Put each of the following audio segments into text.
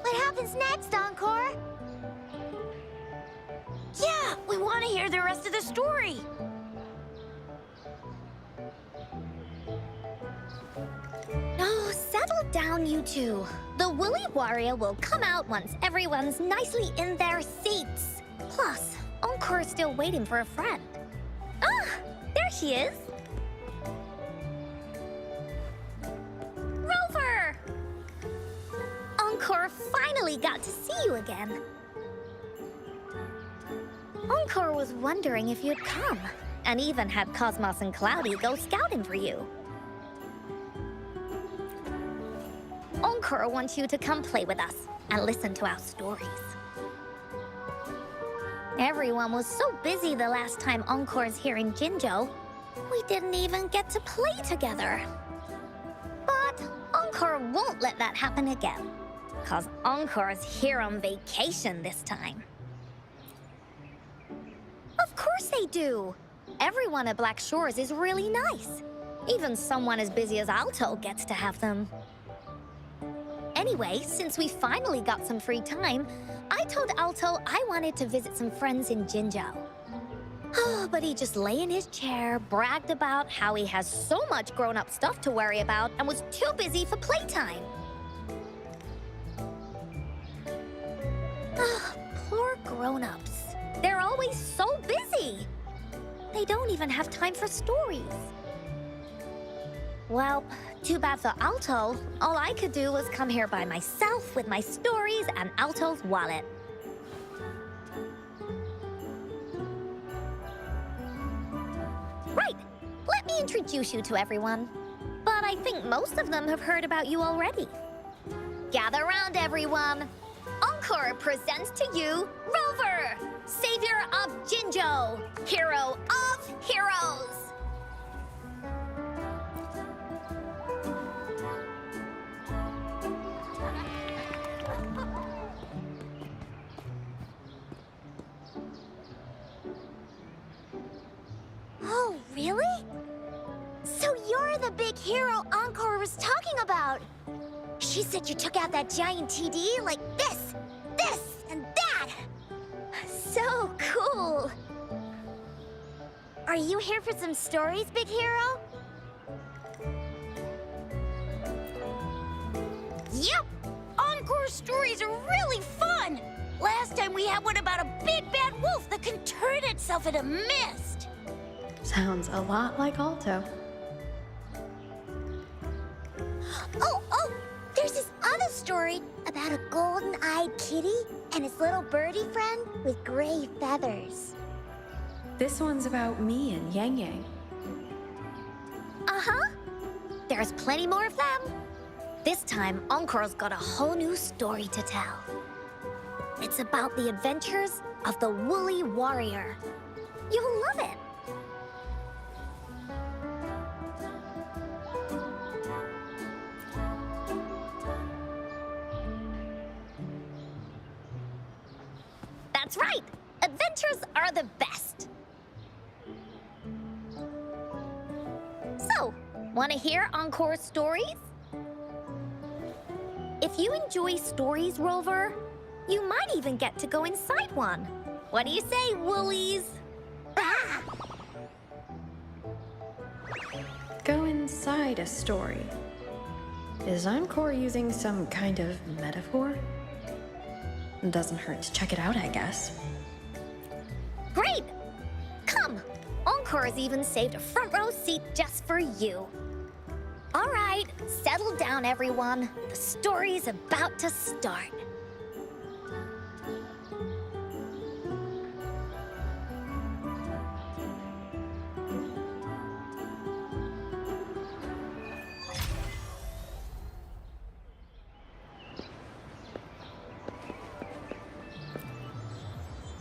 What happens next, Encore? Yeah, we want to hear the rest of the story. Oh, settle down, you two. The Woolly Warrior will come out once everyone's nicely in their seats. Plus, Encore's still waiting for a friend. Ah, there she is. Rover! Encore finally got to see you again. Encore was wondering if you'd come, and even had Cosmos and Cloudy go scouting for you. Encore wants you to come play with us and listen to our stories. Everyone was so busy the last time Encore's here in Jinzhou, we didn't even get to play together. But Encore won't let that happen again, 'cause Encore's here on vacation this time. Of course they do! Everyone at Black Shores is really nice. Even someone as busy as Alto gets to have them. Anyway, since we finally got some free time, I told Alto I wanted to visit some friends in Jinzhou. Oh, but he just lay in his chair, bragged about how he has so much grown-up stuff to worry about, and was too busy for playtime. Poor grown-ups. They're always so busy. They don't even have time for stories. Well, too bad for Alto. All I could do was come here by myself with my stories and Alto's wallet. Right, let me introduce you to everyone. But I think most of them have heard about you already. Gather round, everyone. Encore presents to you Rover, savior of Jinzhou, hero of heroes. Oh, really? So you're the big hero Encore was talking about. She said you took out that giant TD like this, and that. So cool. Are you here for some stories, big hero? Yep! Encore stories are really fun! Last time we had one about a big bad wolf that can turn itself into mist. Sounds a lot like Alto. Oh, there's this other story about a golden-eyed kitty and his little birdie friend with gray feathers. This one's about me and Yang Yang. Uh-huh. There's plenty more of them. This time, Encore's got a whole new story to tell. It's about the adventures of the Woolly Warrior. You'll love it. That's right! Adventures are the best! So, want to hear Encore's stories? If you enjoy stories, Rover, you might even get to go inside one. What do you say, Woolies? Ah! Go inside a story. Is Encore using some kind of metaphor? Doesn't hurt to check it out, I guess. Great! Come! Encore's even saved a front row seat just for you. All right, settle down, everyone. The story's about to start.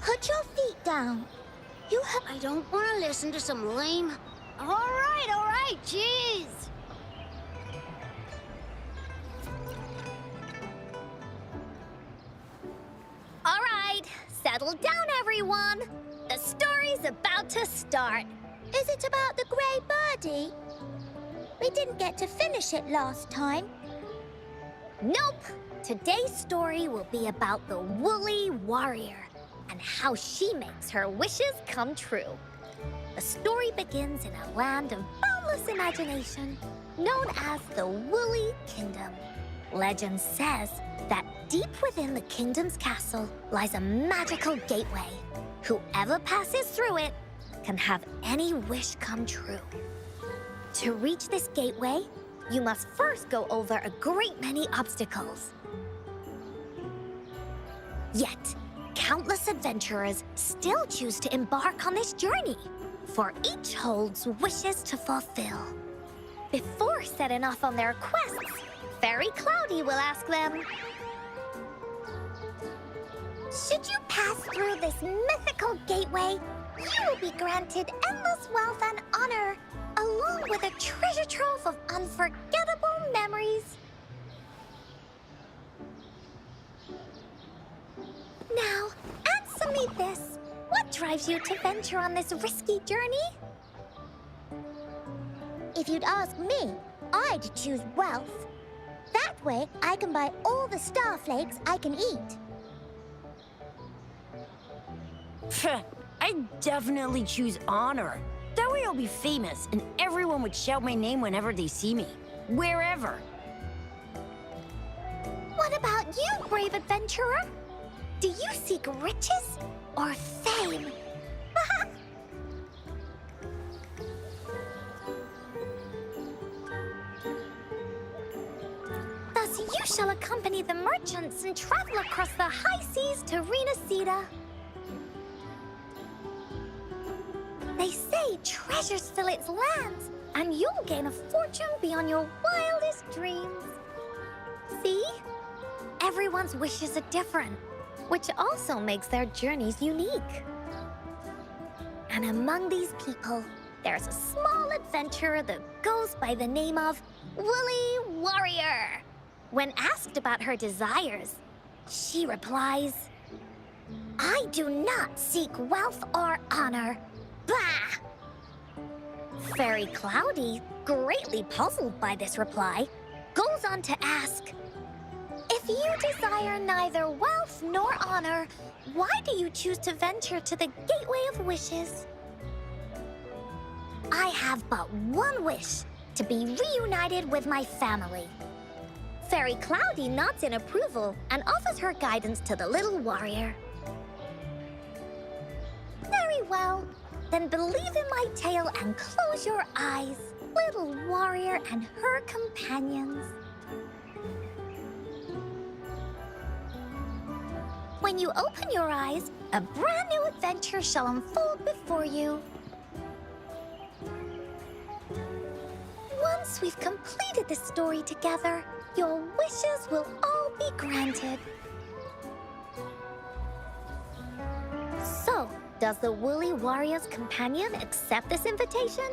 Put your feet down. You have... I don't want to listen to some lame All right, jeez. All right, settle down, everyone. The story's about to start. Is it about the grey birdie? We didn't get to finish it last time. Nope. Today's story will be about the Woolly Warrior and how she makes her wishes come true. The story begins in a land of boundless imagination, known as the Woolly Kingdom. Legend says that deep within the kingdom's castle lies a magical gateway. Whoever passes through it can have any wish come true. To reach this gateway, you must first go over a great many obstacles. Yet, countless adventurers still choose to embark on this journey, for each holds wishes to fulfill. Before setting off on their quests, Fairy Cloudy will ask them, Should you pass through this mythical gateway, you will be granted endless wealth and honor, along with a treasure trove of unforgettable memories. Now, answer me this. What drives you to venture on this risky journey? If you'd ask me, I'd choose wealth. That way, I can buy all the starflakes I can eat. I'd definitely choose honor. That way I'll be famous, and everyone would shout my name whenever they see me. Wherever. What about you, brave adventurer? Do you seek riches or fame? Thus you shall accompany the merchants and travel across the high seas to Renacida. They say treasures fill its lands, and you'll gain a fortune beyond your wildest dreams. See? Everyone's wishes are different, which also makes their journeys unique. And among these people, there's a small adventurer that goes by the name of Woolly Warrior. When asked about her desires, she replies, I do not seek wealth or honor. Bah! Fairy Cloudy, greatly puzzled by this reply, goes on to ask, if you desire neither wealth nor honor, why do you choose to venture to the Gateway of Wishes? I have but one wish, to be reunited with my family. Fairy Cloudy nods in approval and offers her guidance to the little warrior. Very well. Then believe in my tale and close your eyes, little warrior and her companions. When you open your eyes, a brand new adventure shall unfold before you. Once we've completed this story together, your wishes will all be granted. So, does the Woolly Warrior's companion accept this invitation?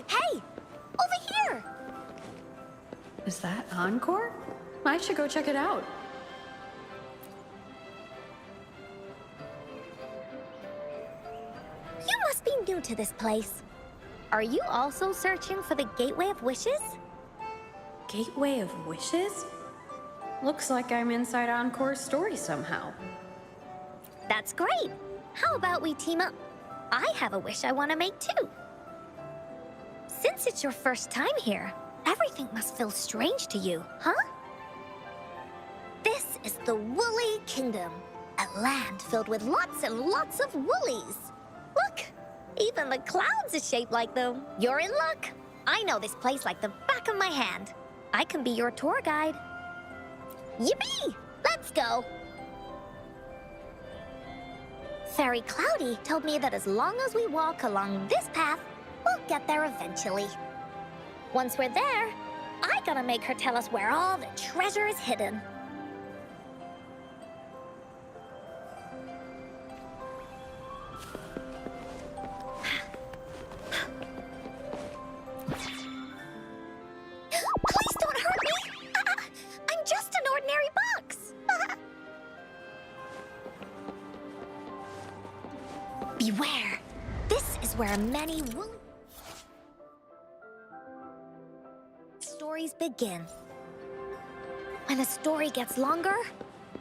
Hey! Over here! Is that Encore? I should go check it out. You must be new to this place. Are you also searching for the Gateway of Wishes? Gateway of Wishes? Looks like I'm inside Encore's story somehow. That's great. How about we team up? I have a wish I want to make too. Since it's your first time here, everything must feel strange to you, huh? This is the Woolly Kingdom, a land filled with lots and lots of woolies. Look, even the clouds are shaped like them. You're in luck. I know this place like the back of my hand. I can be your tour guide. Yippee! Let's go! Fairy Cloudy told me that as long as we walk along this path, we'll get there eventually. Once we're there, I gotta make her tell us where all the treasure is hidden. Please don't hurt me! I'm just an ordinary box! Beware! This is where many woolly stories begin. When a story gets longer,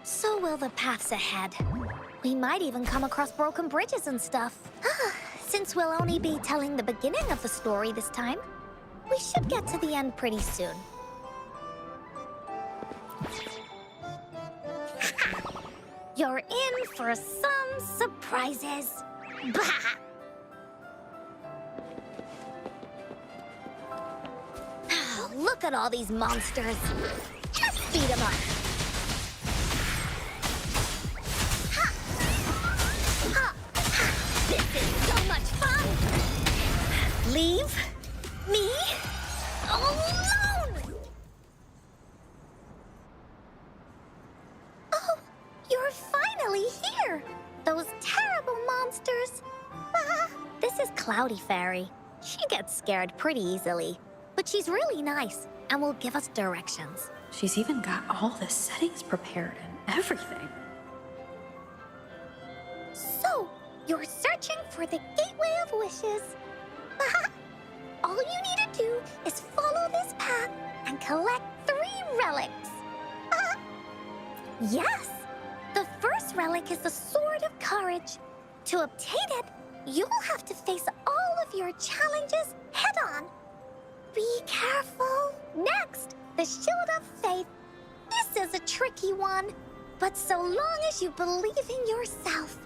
so will the paths ahead. We might even come across broken bridges and stuff. Since we'll only be telling the beginning of the story this time, we should get to the end pretty soon. You're in for some surprises. Bah! Look at all these monsters. Just beat them up. Ha! Ha! This is so much fun. Leave me alone. Oh, you're finally here! Those terrible monsters! This is Cloudy Fairy. She gets scared pretty easily, but she's really nice and will give us directions. She's even got all the settings prepared and everything. So, you're searching for the Gateway of Wishes. All you need to do is follow this path and collect 3 relics. Yes! The first relic is the Sword of Courage. To obtain it, you'll have to face all of your challenges head-on. Be careful. Next, the Shield of Faith. This is a tricky one, but so long as you believe in yourself,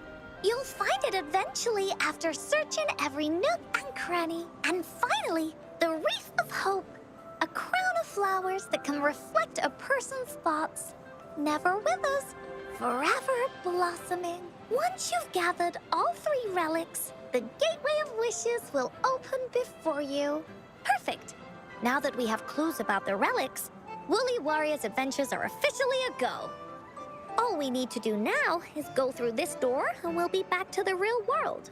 you'll find it eventually after searching every nook and cranny. And finally, the Wreath of Hope, a crown of flowers that can reflect a person's thoughts. Never withers, forever blossoming. Once you've gathered all 3 relics, the Gateway of Wishes will open before you. Perfect. Now that we have clues about the relics, Woolly Warrior's adventures are officially a go. All we need to do now is go through this door and we'll be back to the real world.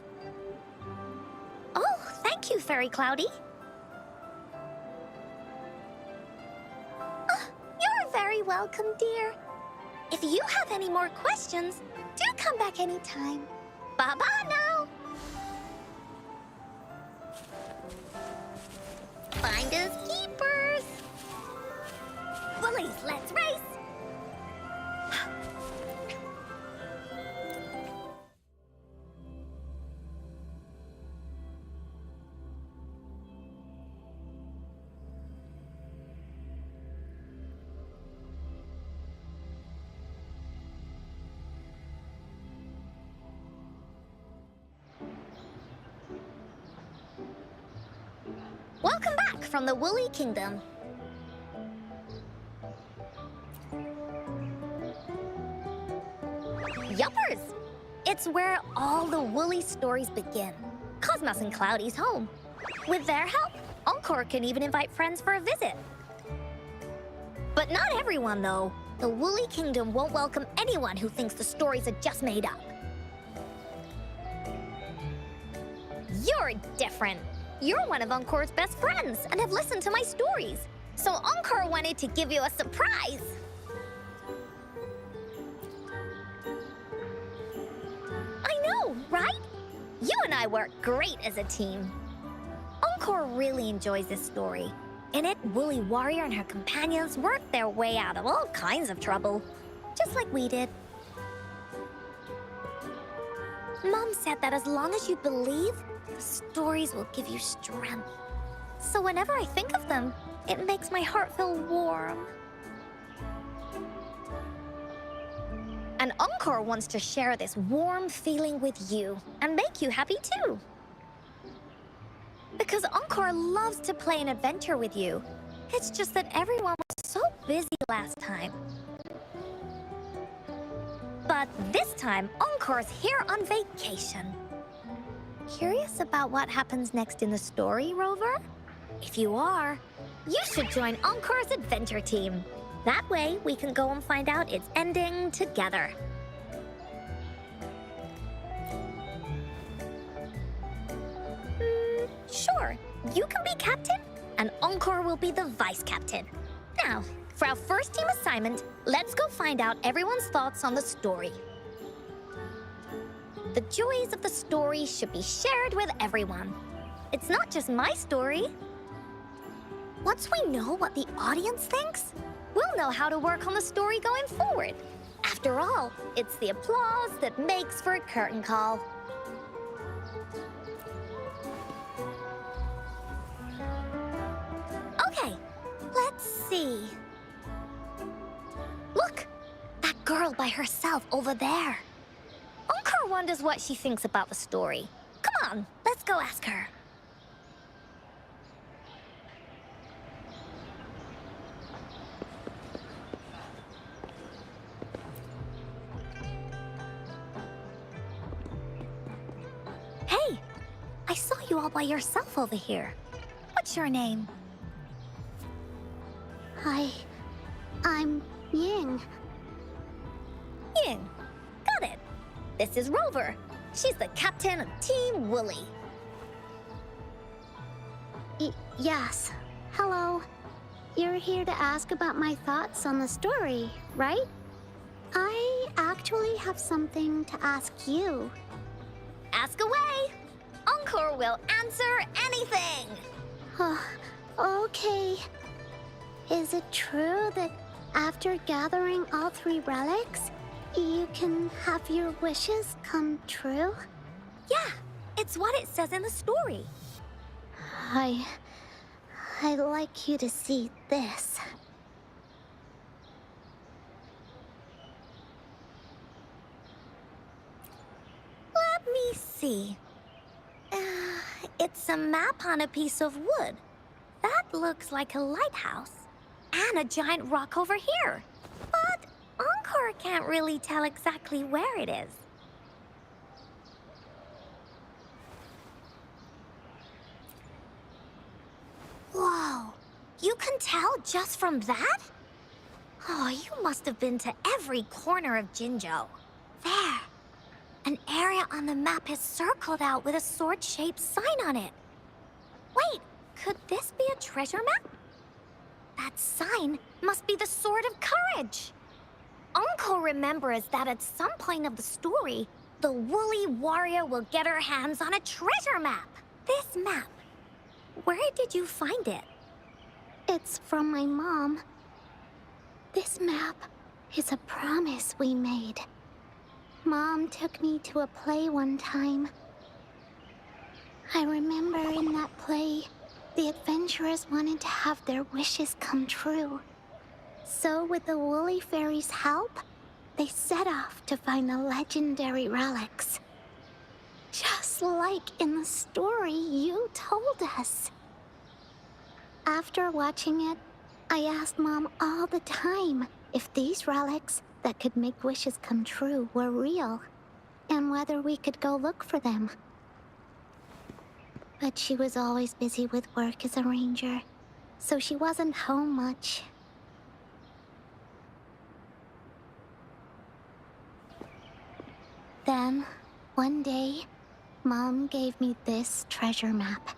Oh, thank you, Fairy Cloudy. You're very welcome, dear. If you have any more questions, do come back anytime. Bye-bye now. Finders keepers. Woolies, let's race. Welcome back from the Woolly Kingdom. Yuppers! It's where all the Woolly stories begin. Cosmos and Cloudy's home. With their help, Encore can even invite friends for a visit. But not everyone, though. The Woolly Kingdom won't welcome anyone who thinks the stories are just made up. You're different. You're one of Encore's best friends and have listened to my stories. So Encore wanted to give you a surprise. I know, right? You and I work great as a team. Encore really enjoys this story. In it, Woolly Warrior and her companions work their way out of all kinds of trouble, just like we did. Mom said that as long as you believe, the stories will give you strength. So whenever I think of them, it makes my heart feel warm. And Encore wants to share this warm feeling with you and make you happy too. Because Encore loves to play an adventure with you. It's just that everyone was so busy last time. But But this time, Encore's here on vacation. Curious about what happens next in the story, Rover? If you are, you should join Encore's adventure team. That way, we can go and find out its ending together. Sure, you can be captain, and Encore will be the vice captain. Now, for our first team assignment, let's go find out everyone's thoughts on the story. The joys of the story should be shared with everyone. It's not just my story. Once we know what the audience thinks, we'll know how to work on the story going forward. After all, it's the applause that makes for a curtain call. Okay, let's see. Look, that girl by herself over there. Encore wonders what she thinks about the story. Come on, let's go ask her. Hey, I saw you all by yourself over here. What's your name? I'm Ying. Ying. Got it. This is Rover. She's the captain of Team Woolly. Yes. Hello. You're here to ask about my thoughts on the story, right? I actually have something to ask you. Ask away. Encore will answer anything. Okay. Is it true that after gathering all 3 relics, you can have your wishes come true? Yeah, it's what it says in the story. I'd like you to see this. Let me see. It's a map on a piece of wood. That looks like a lighthouse. And a giant rock over here. But Encore can't really tell exactly where it is. Whoa, you can tell just from that? Oh, you must have been to every corner of Jinzhou. There, an area on the map is circled out with a sword-shaped sign on it. Wait, could this be a treasure map? That sign must be the Sword of Courage. Encore remembers that at some point of the story, the woolly warrior will get her hands on a treasure map. This map, where did you find it? It's from my mom. This map is a promise we made. Mom took me to a play one time. I remember in that play, the adventurers wanted to have their wishes come true. So with the Woolly Fairy's help, they set off to find the legendary relics. Just like in the story you told us. After watching it, I asked Mom all the time if these relics that could make wishes come true were real, and whether we could go look for them. But she was always busy with work as a ranger, so she wasn't home much. Then, one day, Mom gave me this treasure map.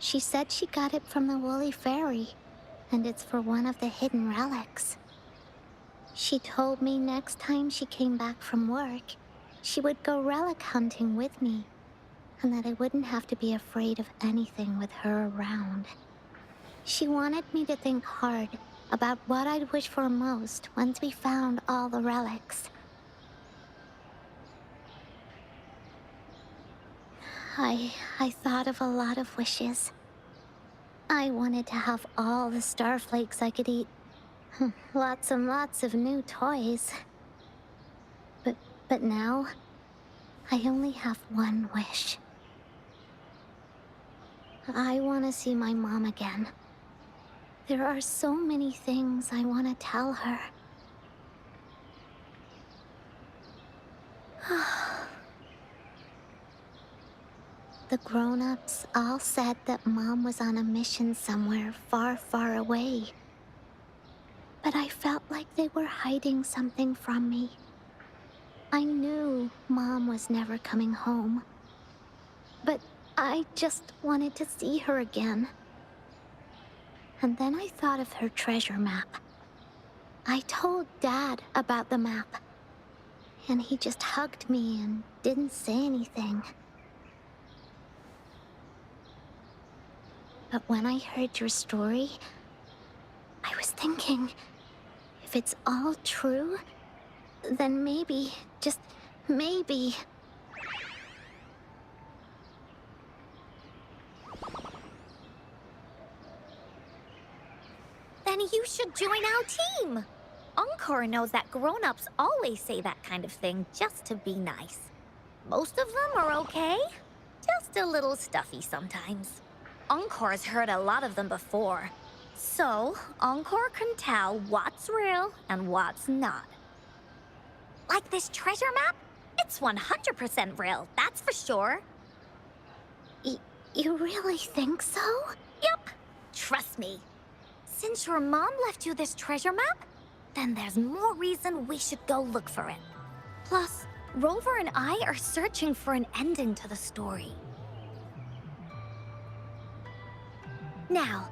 She said she got it from the Woolly Fairy, and it's for one of the hidden relics. She told me next time she came back from work, she would go relic hunting with me, and that I wouldn't have to be afraid of anything with her around. She wanted me to think hard about what I'd wish for most once we found all the relics. I thought of a lot of wishes. I wanted to have all the starflakes I could eat. Lots and lots of new toys. But now, I only have one wish. I want to see my mom again. There are so many things I want to tell her. The grown-ups all said that Mom was on a mission somewhere far, far away. But I felt like they were hiding something from me. I knew Mom was never coming home. But I just wanted to see her again. And then I thought of her treasure map. I told Dad about the map. And he just hugged me and didn't say anything. But when I heard your story, I was thinking, if it's all true, then maybe, just maybe... Then you should join our team. Encore knows that grown-ups always say that kind of thing just to be nice. Most of them are okay, just a little stuffy sometimes. Encore's heard a lot of them before, so Encore can tell what's real and what's not. Like this treasure map? It's 100% real, that's for sure. You really think so? Yep, trust me. Since your mom left you this treasure map, then there's more reason we should go look for it. Plus, Rover and I are searching for an ending to the story. Now,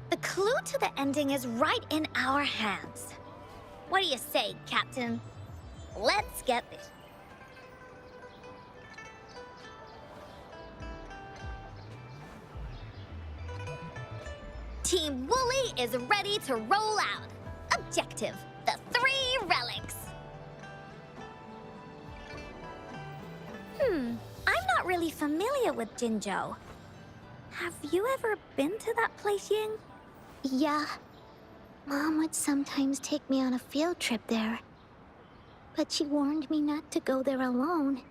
the clue to the ending is right in our hands. What do you say, Captain? Let's get this. Team Wooly is ready to roll out. Objective, the 3 relics. I'm not really familiar with Jinzhou. Have you ever been to that place, Ying? Yeah. Mom would sometimes take me on a field trip there. But she warned me not to go there alone,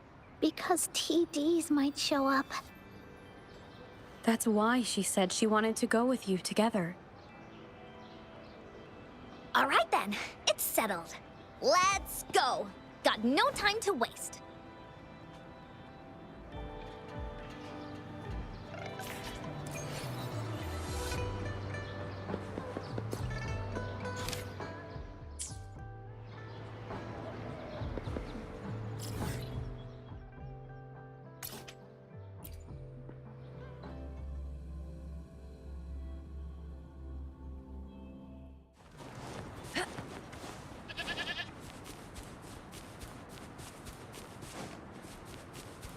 because TDs might show up. That's why she said she wanted to go with you together. All right then, it's settled. Let's go. Got no time to waste.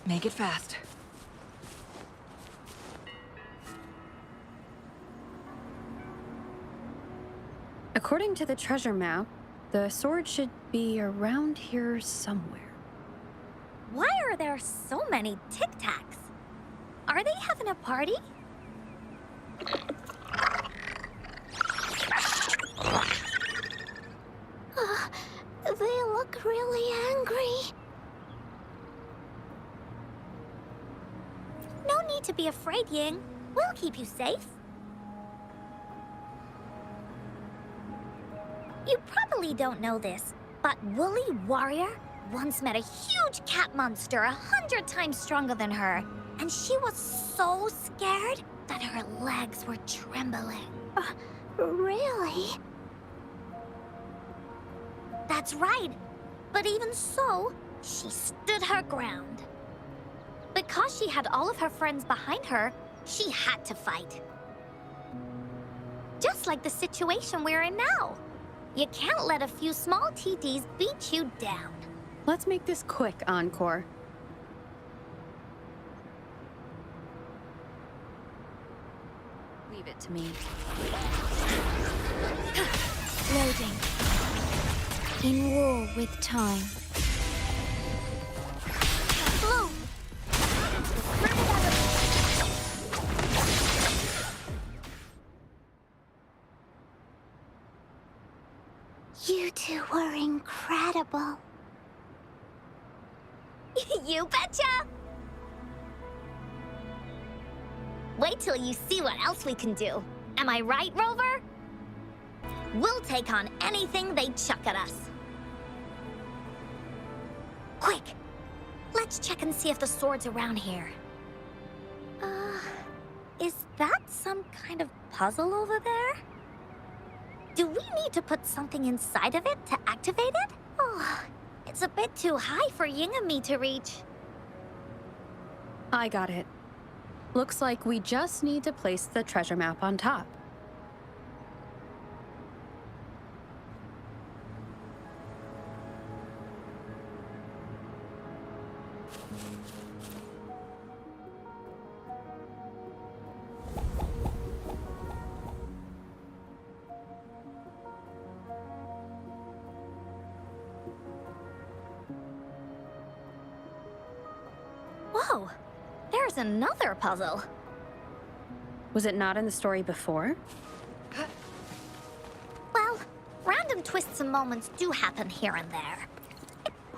Make it fast. According to the treasure map, the sword should be around here somewhere. Why are there so many Tic Tacs? Are they having a party? They look really angry. No need to be afraid, Ying. We'll keep you safe. You probably don't know this, but Woolly Warrior once met a huge cat monster 100 times stronger than her. And she was so scared that her legs were trembling. Really? That's right. But even so, she stood her ground. Because she had all of her friends behind her, she had to fight. Just like the situation we're in now. You can't let a few small TDs beat you down. Let's make this quick, Encore. Leave it to me. Loading. In war with time. Blue! You two were incredible. You betcha! Wait till you see what else we can do. Am I right, Rover? We'll take on anything they chuck at us. Quick! Let's check and see if the sword's around here. Is that some kind of puzzle over there? Do we need to put something inside of it to activate it? Oh, it's a bit too high for Ying and me to reach. I got it. Looks like we just need to place the treasure map on top. Whoa, there's another puzzle. Was it not in the story before? Well, random twists and moments do happen here and there.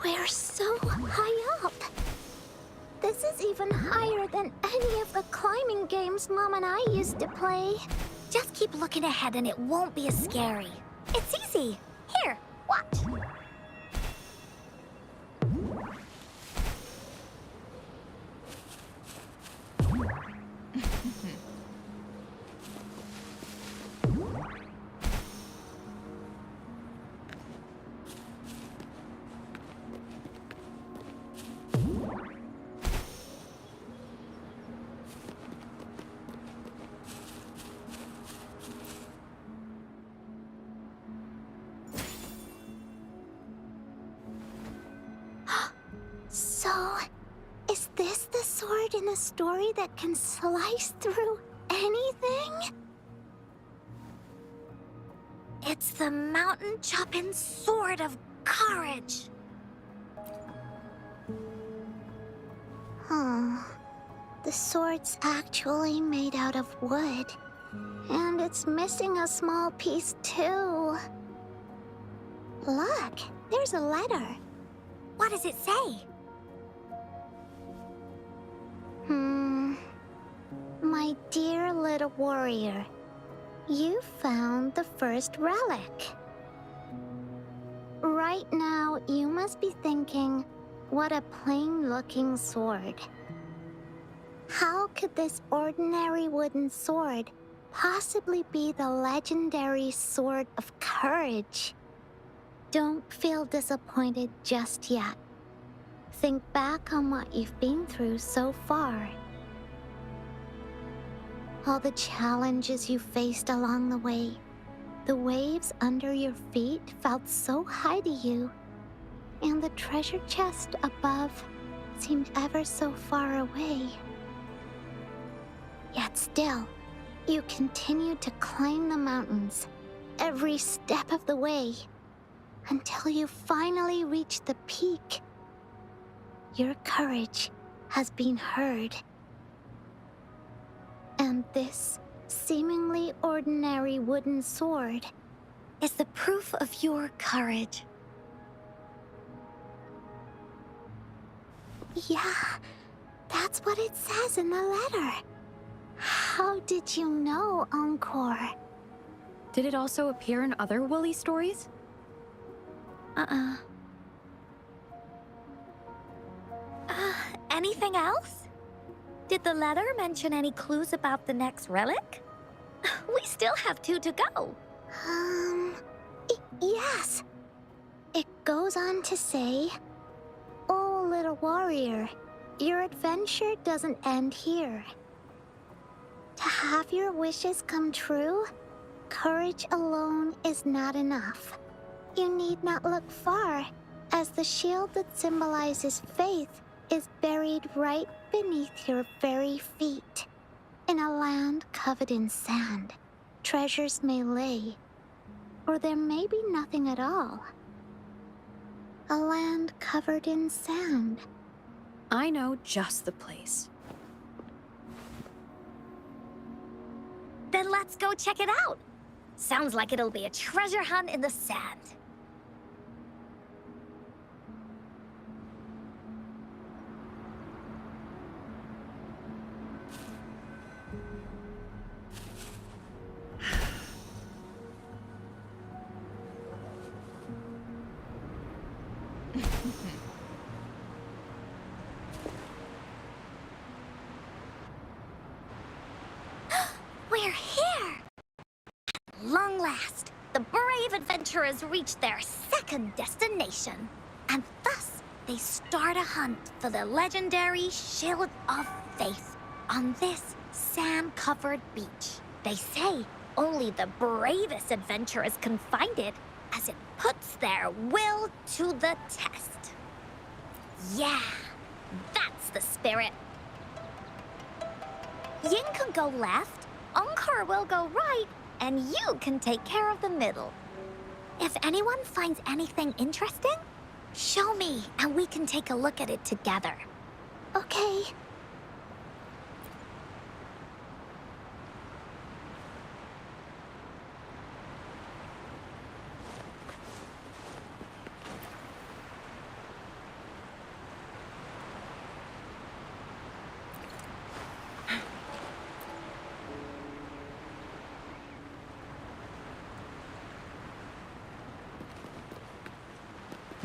We're so high up. This is even higher than any of the climbing games Mom and I used to play. Just keep looking ahead and it won't be as scary. It's easy. Here, watch. So, is this the sword in a story that can slice through anything? It's the mountain chopping sword of courage. Huh. The sword's actually made out of wood. And it's missing a small piece too. Look, there's a letter. What does it say? My dear little warrior, you found the first relic. Right now, you must be thinking, what a plain-looking sword. How could this ordinary wooden sword possibly be the legendary sword of courage? Don't feel disappointed just yet. Think back on what you've been through so far. All the challenges you faced along the way. The waves under your feet felt so high to you, and the treasure chest above seemed ever so far away. Yet still, you continued to climb the mountains, every step of the way, until you finally reached the peak. Your courage has been heard. And this seemingly ordinary wooden sword Is the proof of your courage. Yeah, that's what it says in the letter. How did you know, Encore? Did it also appear in other Woolly stories? Anything else? Did the letter mention any clues about the next relic? We still have 2 to go. Yes. It goes on to say, "Oh, little warrior, your adventure doesn't end here. To have your wishes come true, courage alone is not enough. You need not look far, as the shield that symbolizes faith is buried right beneath your very feet. In a land covered in sand, treasures may lay, or there may be nothing at all. A land covered in sand." I know just the place. Then let's go check it out. Sounds like it'll be a treasure hunt in the sand. adventurers reach their second destination, and thus they start a hunt for the legendary Shield of Faith on this sand-covered beach. They say only the bravest adventurers can find it, as it puts their will to the test. Yeah, that's the spirit. Ying can go left, Encore will go right, and you can take care of the middle. If anyone finds anything interesting, show me and we can take a look at it together. Okay.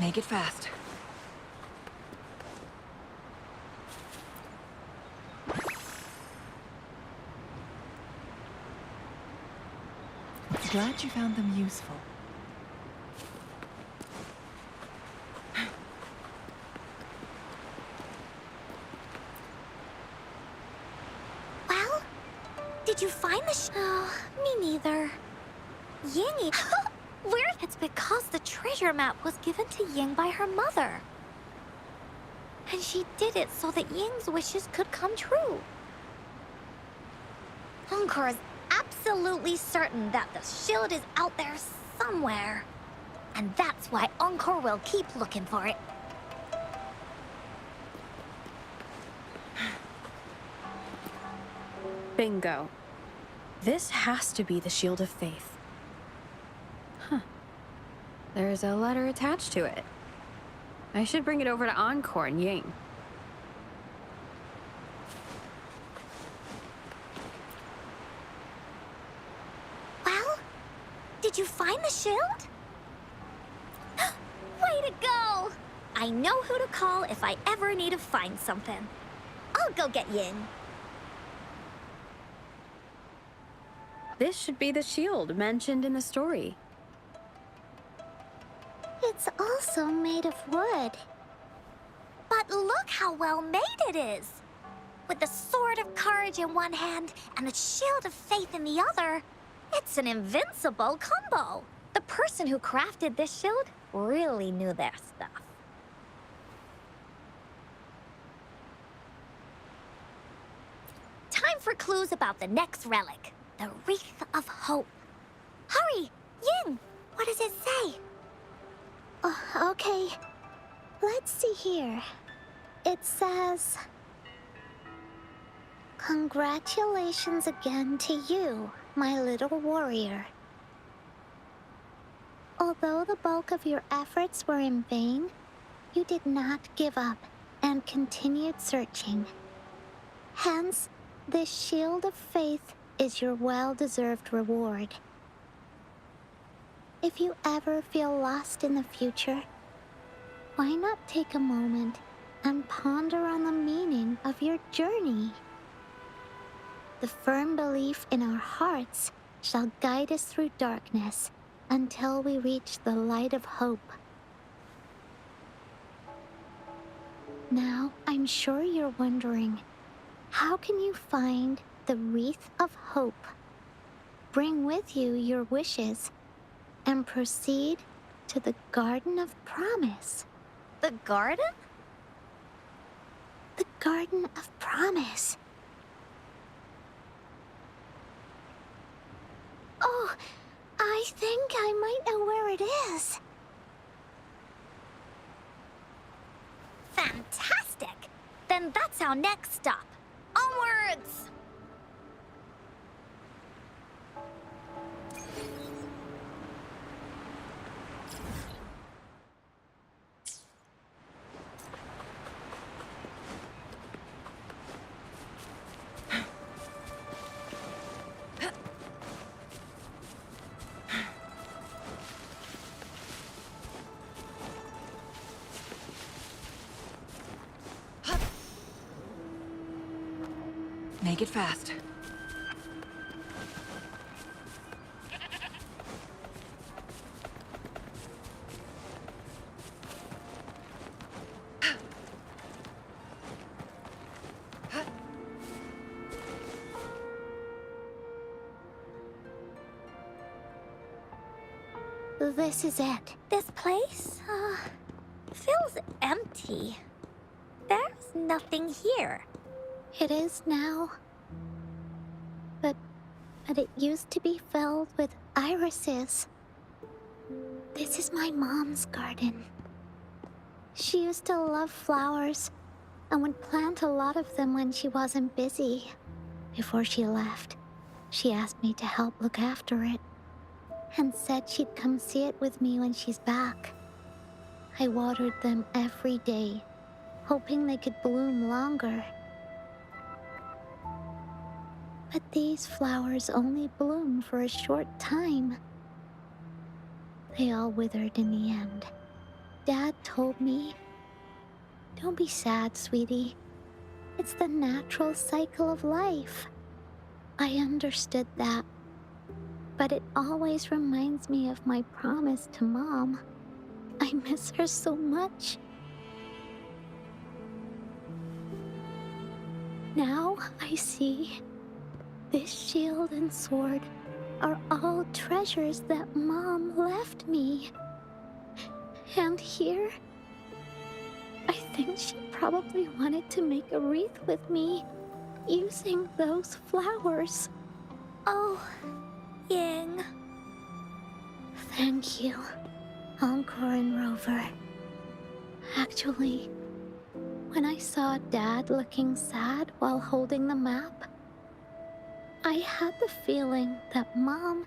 Make it fast. Glad you found them useful. Well, did you find the Oh, me neither. Ying, where? It's because the treasure map was given to Ying by her mother. And she did it so that Ying's wishes could come true. Encore is absolutely certain that the shield is out there somewhere. And that's why Encore will keep looking for it. Bingo. This has to be the Shield of Faith. Huh. There's a letter attached to it. I should bring it over to Encore and Ying. Well, did you find the shield? Way to go! I know who to call if I ever need to find something. I'll go get Ying. This should be the shield mentioned in the story. It's also made of wood. But look how well made it is! With the sword of courage in one hand and the shield of faith in the other, it's an invincible combo. The person who crafted this shield really knew their stuff. Time for clues about the next relic, the Wreath of Hope. Hurry! Ying! What does it say? Okay. Let's see here. It says... Congratulations again to you, my little warrior. Although the bulk of your efforts were in vain, you did not give up and continued searching. Hence, this shield of faith is your well-deserved reward. If you ever feel lost in the future, why not take a moment and ponder on the meaning of your journey? The firm belief in our hearts shall guide us through darkness until we reach the light of hope. Now, I'm sure you're wondering, how can you find the Wreath of Hope? Bring with you your wishes and proceed to the Garden of Promise. The garden? The Garden of Promise. Oh, I think I might know where it is. Fantastic! Then that's our next stop. Onwards! Make it fast. this is it. This place, feels empty. There's nothing here. It is now. But it used to be filled with irises. This is my mom's garden. She used to love flowers and would plant a lot of them when she wasn't busy. Before she left, she asked me to help look after it and said she'd come see it with me when she's back. I watered them every day, hoping they could bloom longer. But these flowers only bloom for a short time. They all withered in the end. Dad told me, "Don't be sad, sweetie. It's the natural cycle of life." I understood that, but it always reminds me of my promise to Mom. I miss her so much. Now I see this shield and sword are all treasures that Mom left me. And here, I think she probably wanted to make a wreath with me using those flowers. Oh, Ying. Thank you, Encore and Rover. Actually, when I saw Dad looking sad while holding the map, I had the feeling that Mom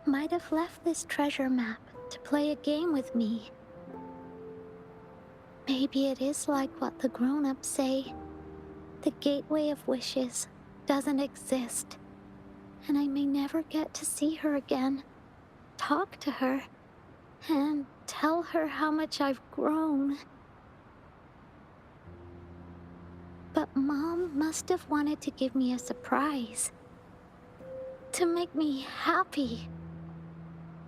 might have left this treasure map to play a game with me. Maybe it is like what the grown-ups say. The Gateway of Wishes doesn't exist, and I may never get to see her again, talk to her, and tell her how much I've grown. But Mom must have wanted to give me a surprise. To make me happy.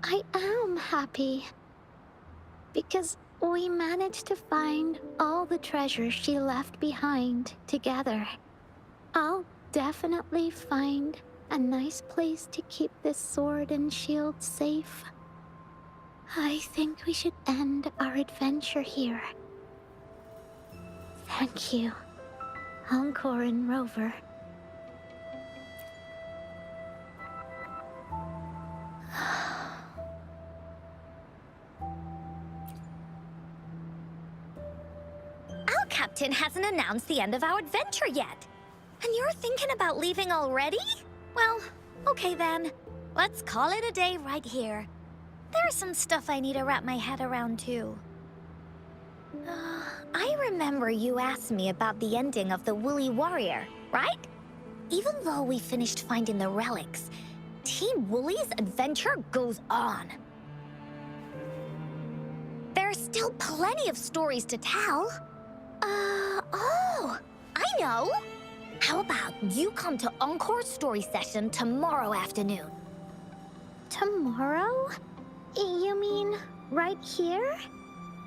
I am happy. Because we managed to find all the treasures she left behind together. I'll definitely find a nice place to keep this sword and shield safe. I think we should end our adventure here. Thank you, Encore and Rover. Our captain hasn't announced the end of our adventure yet. And you're thinking about leaving already? Well, okay then. Let's call it a day right here. There's some stuff I need to wrap my head around too. I remember you asked me about the ending of the Woolly Warrior, right? Even though we finished finding the relics, Team Woolly's adventure goes on. There's still plenty of stories to tell. Oh, I know! How about you come to Encore's story session tomorrow afternoon? Tomorrow? You mean right here?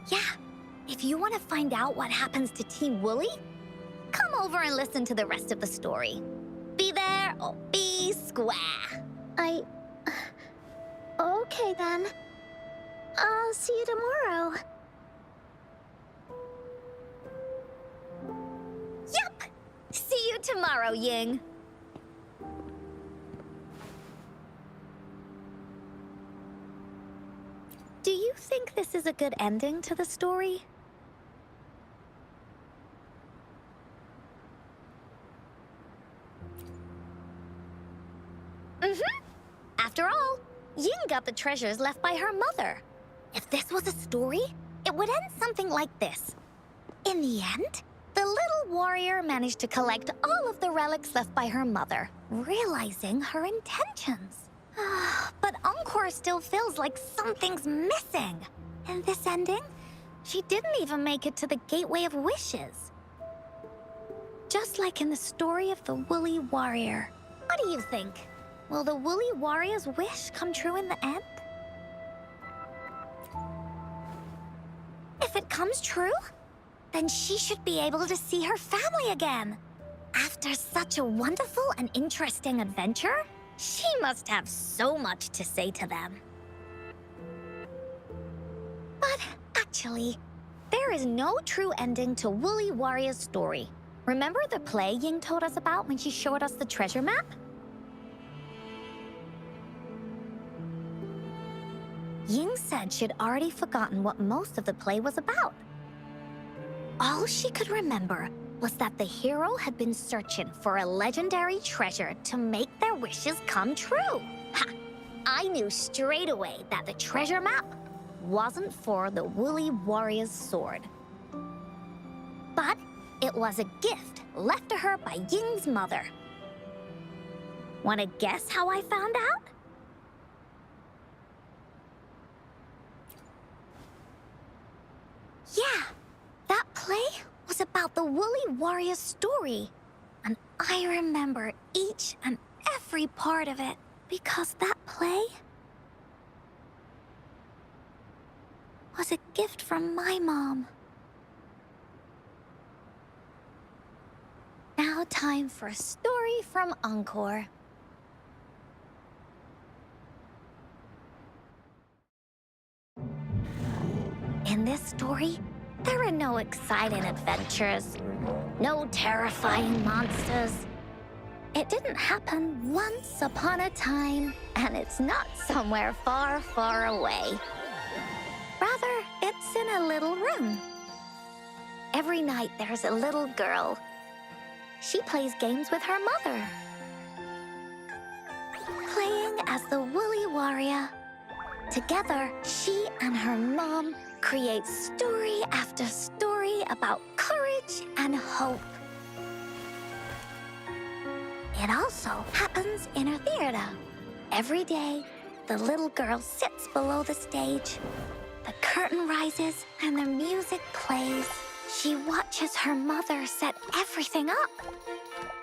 Yeah, if you want to find out what happens to Team Woolly, come over and listen to the rest of the story. Be there or be square. Okay then. I'll see you tomorrow. Yup! See you tomorrow, Ying. Do you think this is a good ending to the story? After all, Ying got the treasures left by her mother. If this was a story, it would end something like this. In the end, the little warrior managed to collect all of the relics left by her mother, realizing her intentions. But Encore still feels like something's missing. In this ending, she didn't even make it to the Gateway of Wishes. Just like in the story of the Woolly Warrior. What do you think? Will the Woolly Warrior's wish come true in the end? If it comes true, then she should be able to see her family again. After such a wonderful and interesting adventure, she must have so much to say to them. Actually, there is no true ending to Woolly Warrior's story. Remember the play Ying told us about when she showed us the treasure map? Ying said she'd already forgotten what most of the play was about. All she could remember was that the hero had been searching for a legendary treasure to make their wishes come true. Ha! I knew straight away that the treasure map wasn't for the Woolly Warrior's sword. But it was a gift left to her by Ying's mother. Wanna guess how I found out? Yeah, that play was about the Woolly Warrior's story. And I remember each and every part of it because that play was a gift from my mom. Now time for a story from Encore. In this story, there are no exciting adventures, no terrifying monsters. It didn't happen once upon a time, and it's not somewhere far, far away. Rather, it's in a little room. Every night there's a little girl. She plays games with her mother, playing as the Woolly Warrior. Together, she and her mom create story after story about courage and hope. It also happens in a theater. Every day, the little girl sits below the stage. The curtain rises and the music plays. She watches her mother set everything up,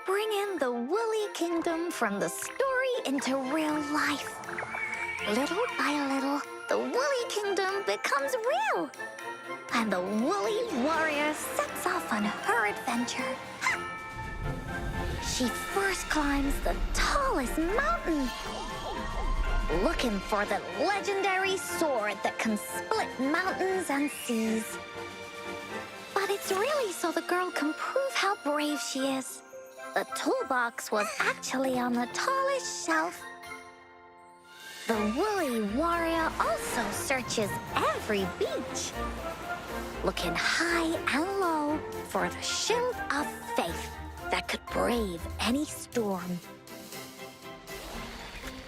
bringing the Woolly Kingdom from the story into real life. Little by little, the Woolly Kingdom becomes real, and the Woolly Warrior sets off on her adventure. She first climbs the tallest mountain, looking for the legendary sword that can split mountains and seas. But it's really so the girl can prove how brave she is. The toolbox was actually on the tallest shelf. The Woolly Warrior also searches every beach, looking high and low for the shield of faith that could brave any storm.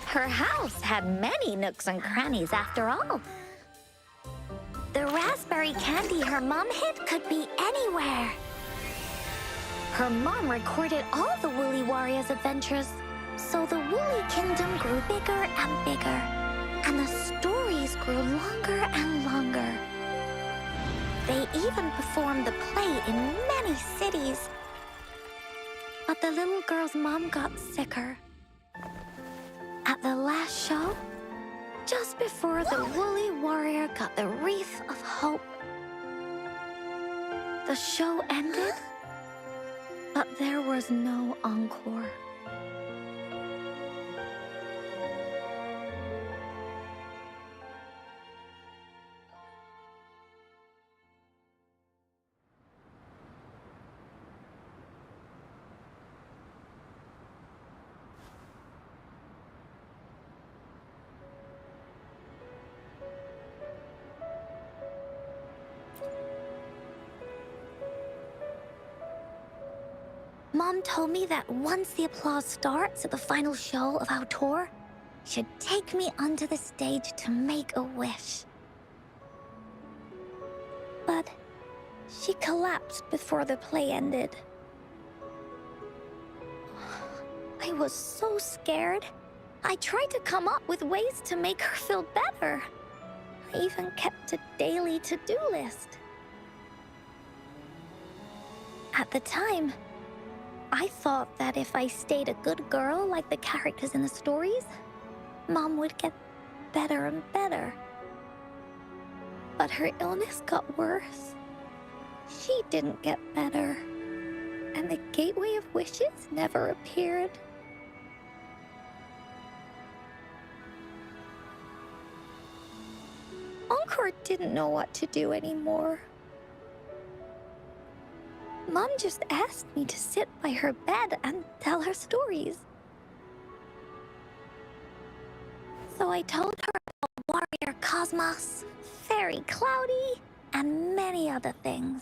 Her house had many nooks and crannies after all. The raspberry candy her mom hid could be anywhere. Her mom recorded all the Woolly Warrior's adventures, so the Woolly Kingdom grew bigger and bigger, and the stories grew longer and longer. They even performed the play in many cities. But the little girl's mom got sicker. At the last show, just before the Woolly Warrior got the wreath of hope, the show ended, but there was no encore. Mom told me that once the applause starts at the final show of our tour, she'd take me onto the stage to make a wish. But she collapsed before the play ended. I was so scared. I tried to come up with ways to make her feel better. I even kept a daily to-do list. At the time, I thought that if I stayed a good girl like the characters in the stories, Mom would get better and better. But her illness got worse. She didn't get better, and the Gateway of Wishes never appeared. Encore Encore didn't know what to do anymore. Mom just asked me to sit by her bed and tell her stories. So I told her about Warrior Cosmos, Fairy Cloudy, and many other things.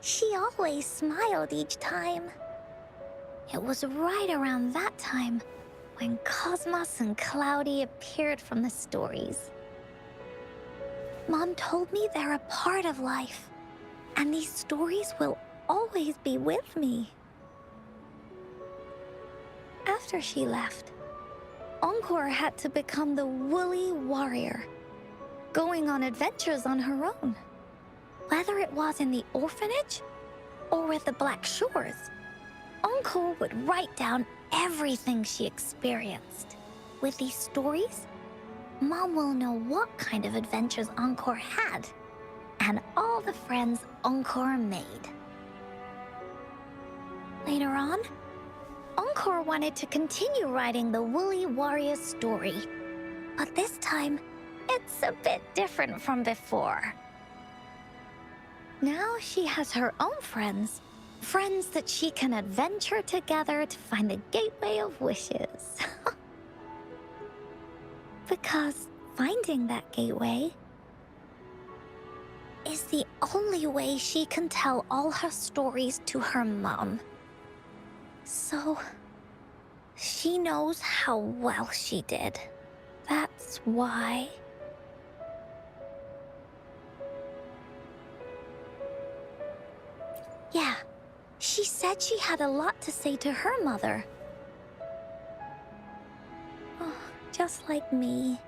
She always smiled each time. It was right around that time when Cosmos and Cloudy appeared from the stories. Mom told me they're a part of life, and these stories will always be with me. After she left, Encore had to become the Woolly Warrior, going on adventures on her own. Whether it was in the orphanage or with the Black Shores, Encore would write down everything she experienced. With these stories, Mom will know what kind of adventures Encore had and all the friends Encore made. Later on, Encore wanted to continue writing the Woolly Warrior story, but this time, it's a bit different from before. Now she has her own friends that she can adventure together to find the Gateway of Wishes. Because finding that gateway is the only way she can tell all her stories to her mom. So, she knows how well she did. That's why. Yeah, she said she had a lot to say to her mother. Oh, just like me.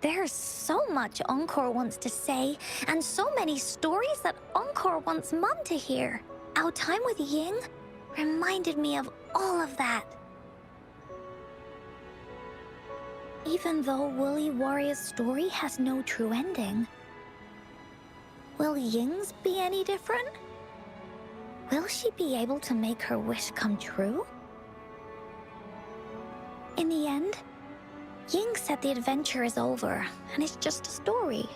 There's so much Encore wants to say, and so many stories that Encore wants Mom to hear. Our time with Ying reminded me of all of that. Even though Woolly Warrior's story has no true ending, will Ying's be any different? Will she be able to make her wish come true? In the end, Ying said the adventure is over, and it's just a story.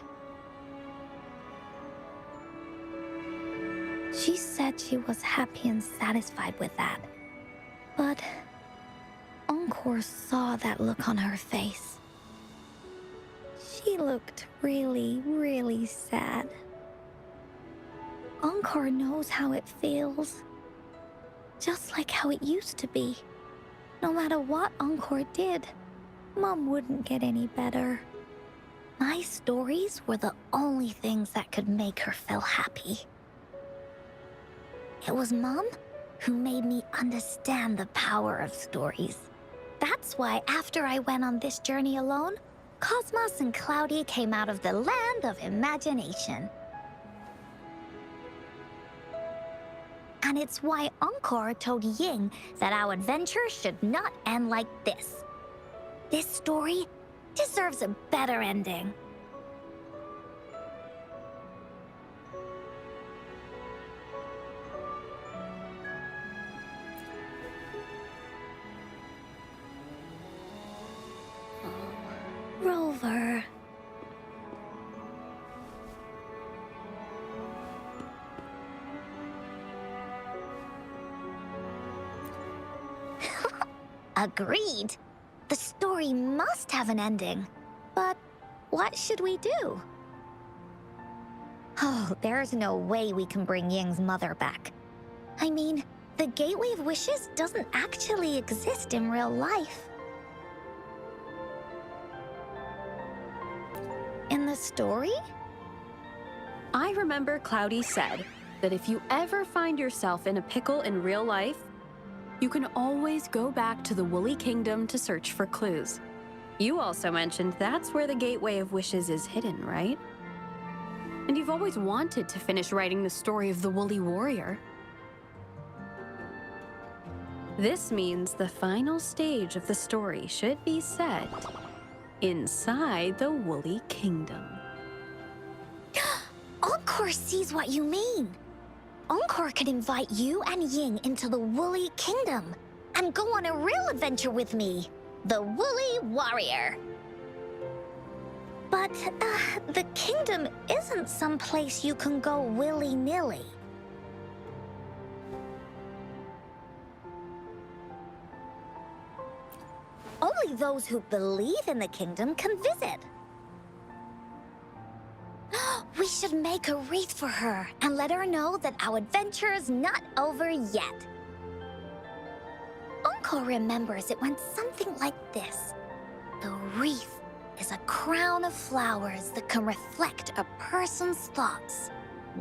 She said she was happy and satisfied with that. But Encore saw that look on her face. She looked really, really sad. Encore knows how it feels. Just like how it used to be. No matter what Encore did, Mom wouldn't get any better. My stories were the only things that could make her feel happy. It was Mom who made me understand the power of stories. That's why after I went on this journey alone, Cosmos and Cloudy came out of the land of imagination. And it's why Encore told Ying that our adventure should not end like this. This story deserves a better ending. Rover. Agreed. The story must have an ending. But what should we do? Oh, there's no way we can bring Ying's mother back. I mean, the Gateway of Wishes doesn't actually exist in real life. In the story? I remember Cloudy said that if you ever find yourself in a pickle in real life, you can always go back to the Woolly Kingdom to search for clues. You also mentioned that's where the Gateway of Wishes is hidden, right? And you've always wanted to finish writing the story of the Woolly Warrior. This means the final stage of the story should be set inside the Woolly Kingdom. Encore sees what you mean. Encore could invite you and Ying into the Woolly Kingdom and go on a real adventure with me, the Woolly Warrior. But the kingdom isn't some place you can go willy-nilly. Only those who believe in the kingdom can visit. We should make a wreath for her and let her know that our adventure is not over yet. Encore remembers it went something like this. The wreath is a crown of flowers that can reflect a person's thoughts.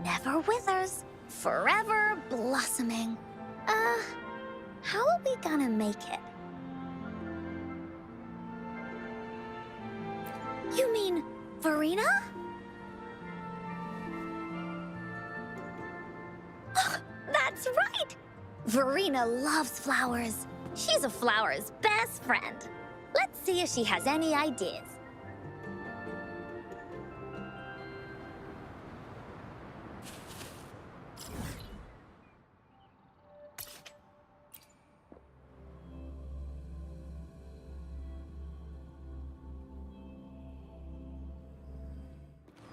Never withers, forever blossoming. How are we gonna make it? You mean Verena? That's right! Verena loves flowers. She's a flower's best friend. Let's see if she has any ideas.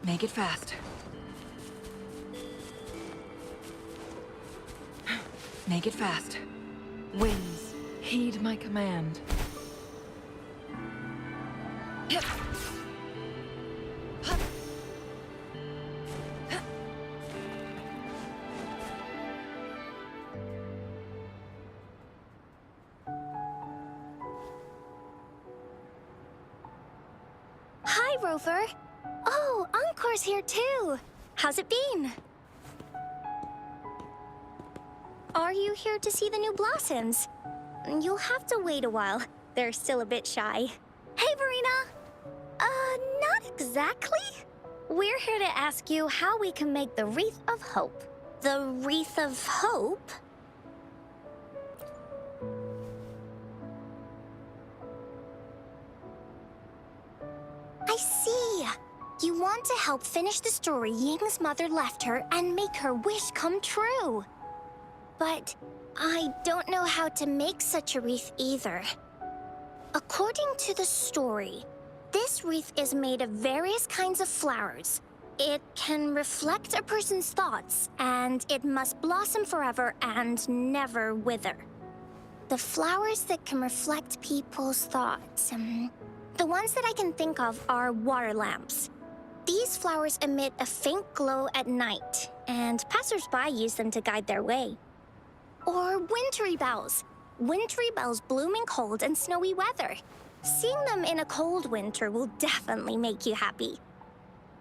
Make it fast. Make it fast. Winds, heed my command. Hi, Rover. Oh, Encore's here too. How's it been? Are you here to see the new blossoms? You'll have to wait a while. They're still a bit shy. Hey, Verena! Not exactly. We're here to ask you how we can make the Wreath of Hope. The Wreath of Hope? I see. You want to help finish the story Ying's mother left her and make her wish come true. But I don't know how to make such a wreath either. According to the story, this wreath is made of various kinds of flowers. It can reflect a person's thoughts, and it must blossom forever and never wither. The flowers that can reflect people's thoughts, the ones that I can think of are water lamps. These flowers emit a faint glow at night, and passers-by use them to guide their way. Or wintry bells. Wintry bells bloom in cold and snowy weather. Seeing them in a cold winter will definitely make you happy.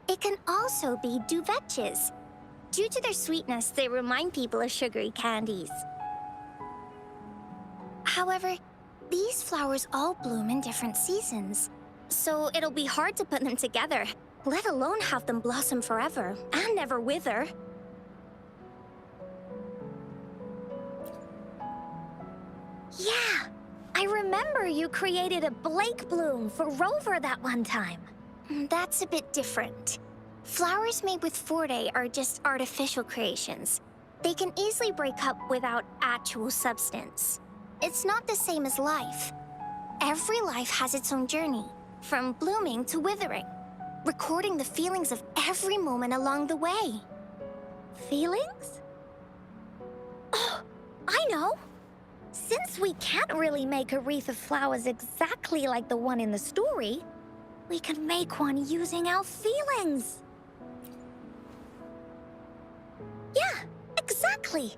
It can also be duvetches. Due to their sweetness, they remind people of sugary candies. However, these flowers all bloom in different seasons, so it'll be hard to put them together, let alone have them blossom forever and never wither. Yeah, I remember you created a Blake bloom for Rover that one time. That's a bit different. Flowers made with Forte are just artificial creations. They can easily break up without actual substance. It's not the same as life. Every life has its own journey, from blooming to withering, recording the feelings of every moment along the way. Feelings? Oh, I know! Since we can't really make a wreath of flowers exactly like the one in the story, we can make one using our feelings. Yeah, exactly.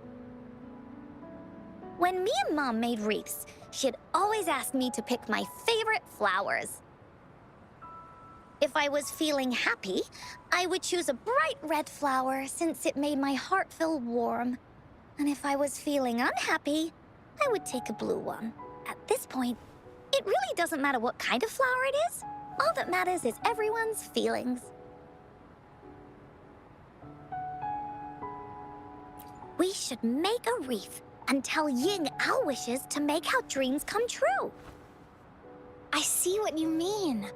When me and Mom made wreaths, she'd always ask me to pick my favorite flowers. If I was feeling happy, I would choose a bright red flower since it made my heart feel warm. And if I was feeling unhappy, I would take a blue one. At this point, it really doesn't matter what kind of flower it is. All that matters is everyone's feelings. We should make a wreath and tell Ying our wishes to make our dreams come true. I see what you mean.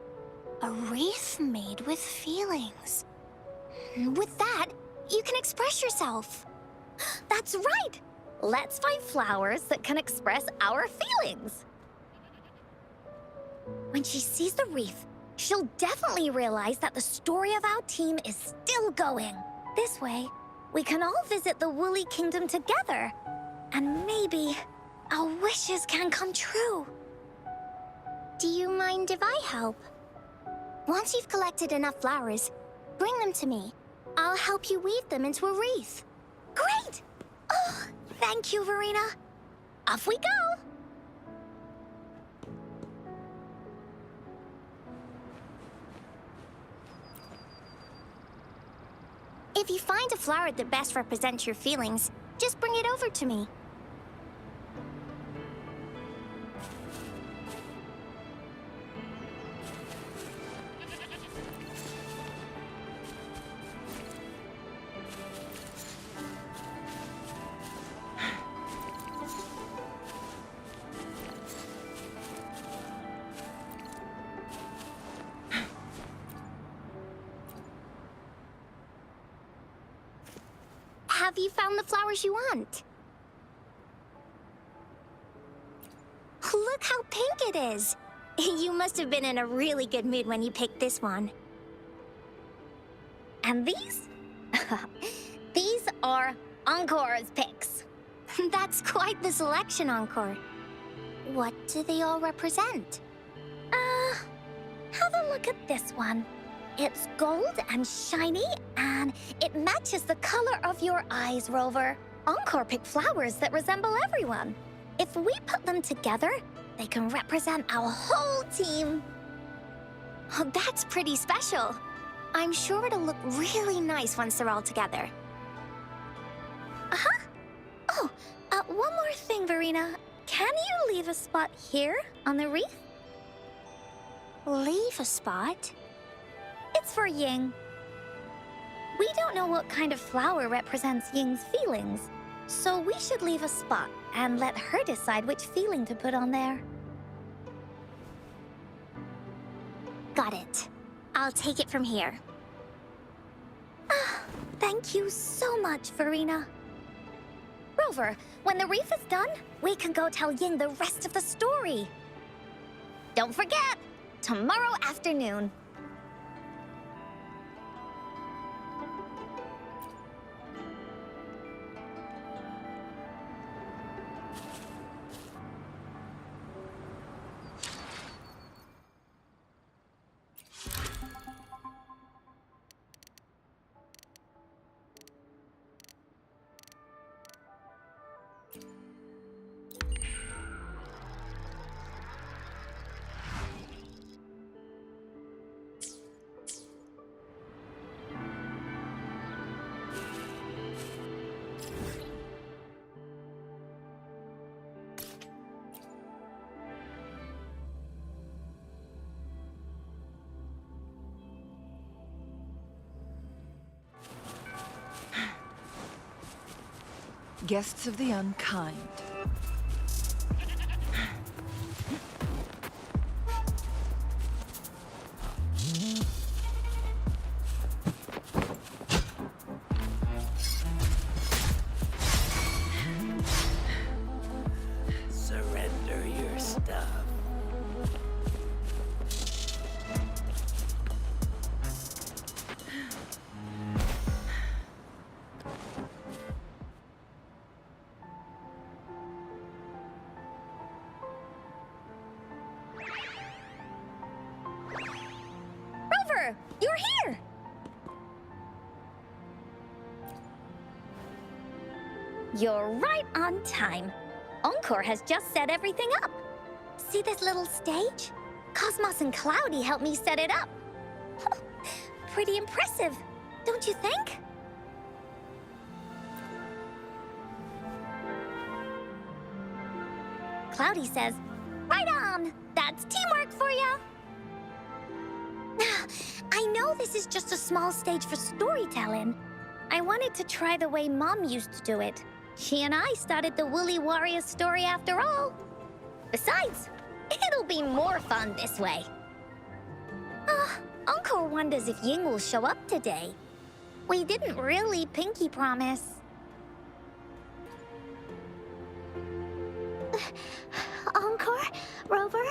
A wreath made with feelings. With that, you can express yourself. That's right! Let's find flowers that can express our feelings. When she sees the wreath, She'll definitely realize that the story of our team is still going. This way, we can all visit the Woolly Kingdom together. And maybe our wishes can come true. Do you mind if I help? Once you've collected enough flowers, bring them to me. I'll help you weave them into a wreath. Great! Oh, thank you, Verena. Off we go! If you find a flower that best represents your feelings, just bring it over to me. Have you found the flowers you want? Look how pink it is! You must have been in a really good mood when you picked this one. And these? These are Encore's picks. That's quite the selection, Encore. What do they all represent? Have a look at this one. It's gold and shiny, and it matches the color of your eyes, Rover. Encore picked flowers that resemble everyone. If we put them together, they can represent our whole team. Oh, that's pretty special. I'm sure it'll look really nice once they're all together. Uh-huh. Oh, one more thing, Verena. Can you leave a spot here on the wreath? Leave a spot? It's for Ying. We don't know what kind of flower represents Ying's feelings, so we should leave a spot and let her decide which feeling to put on there. Got it. I'll take it from here. Thank you so much, Verena. Rover, when the wreath is done, we can go tell Ying the rest of the story. Don't forget, tomorrow afternoon. Guests of the unkind. Surrender your stuff. Rover, you're here! You're right on time. Encore has just set everything up. See this little stage? Cosmos and Cloudy helped me set it up. Pretty impressive, don't you think? Cloudy says, right on! That's teamwork for you! I know this is just a small stage for storytelling. I wanted to try the way Mom used to do it. She and I started the Woolly Warrior story after all. Besides, it'll be more fun this way. Encore wonders if Ying will show up today. We didn't really pinky promise. Encore? Rover?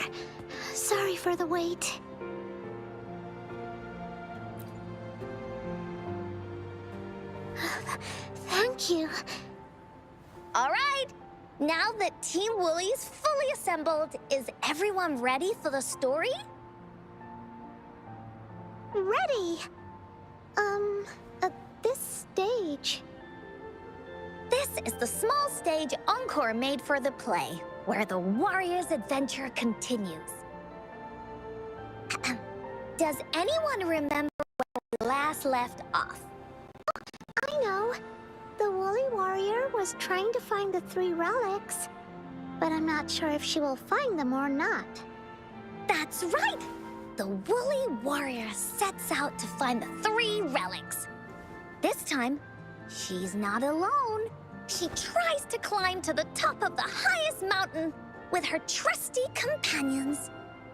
Sorry for the wait. Thank you. All right, now that Team Woolly's fully assembled, is everyone ready for the story? Ready. At this stage. This is the small stage Encore made for the play, where the warrior's adventure continues. Does anyone remember where we last left off? I know. The Woolly Warrior was trying to find the 3 relics, but I'm not sure if she will find them or not. That's right! The Woolly Warrior sets out to find the 3 relics. This time, she's not alone. She tries to climb to the top of the highest mountain with her trusty companions.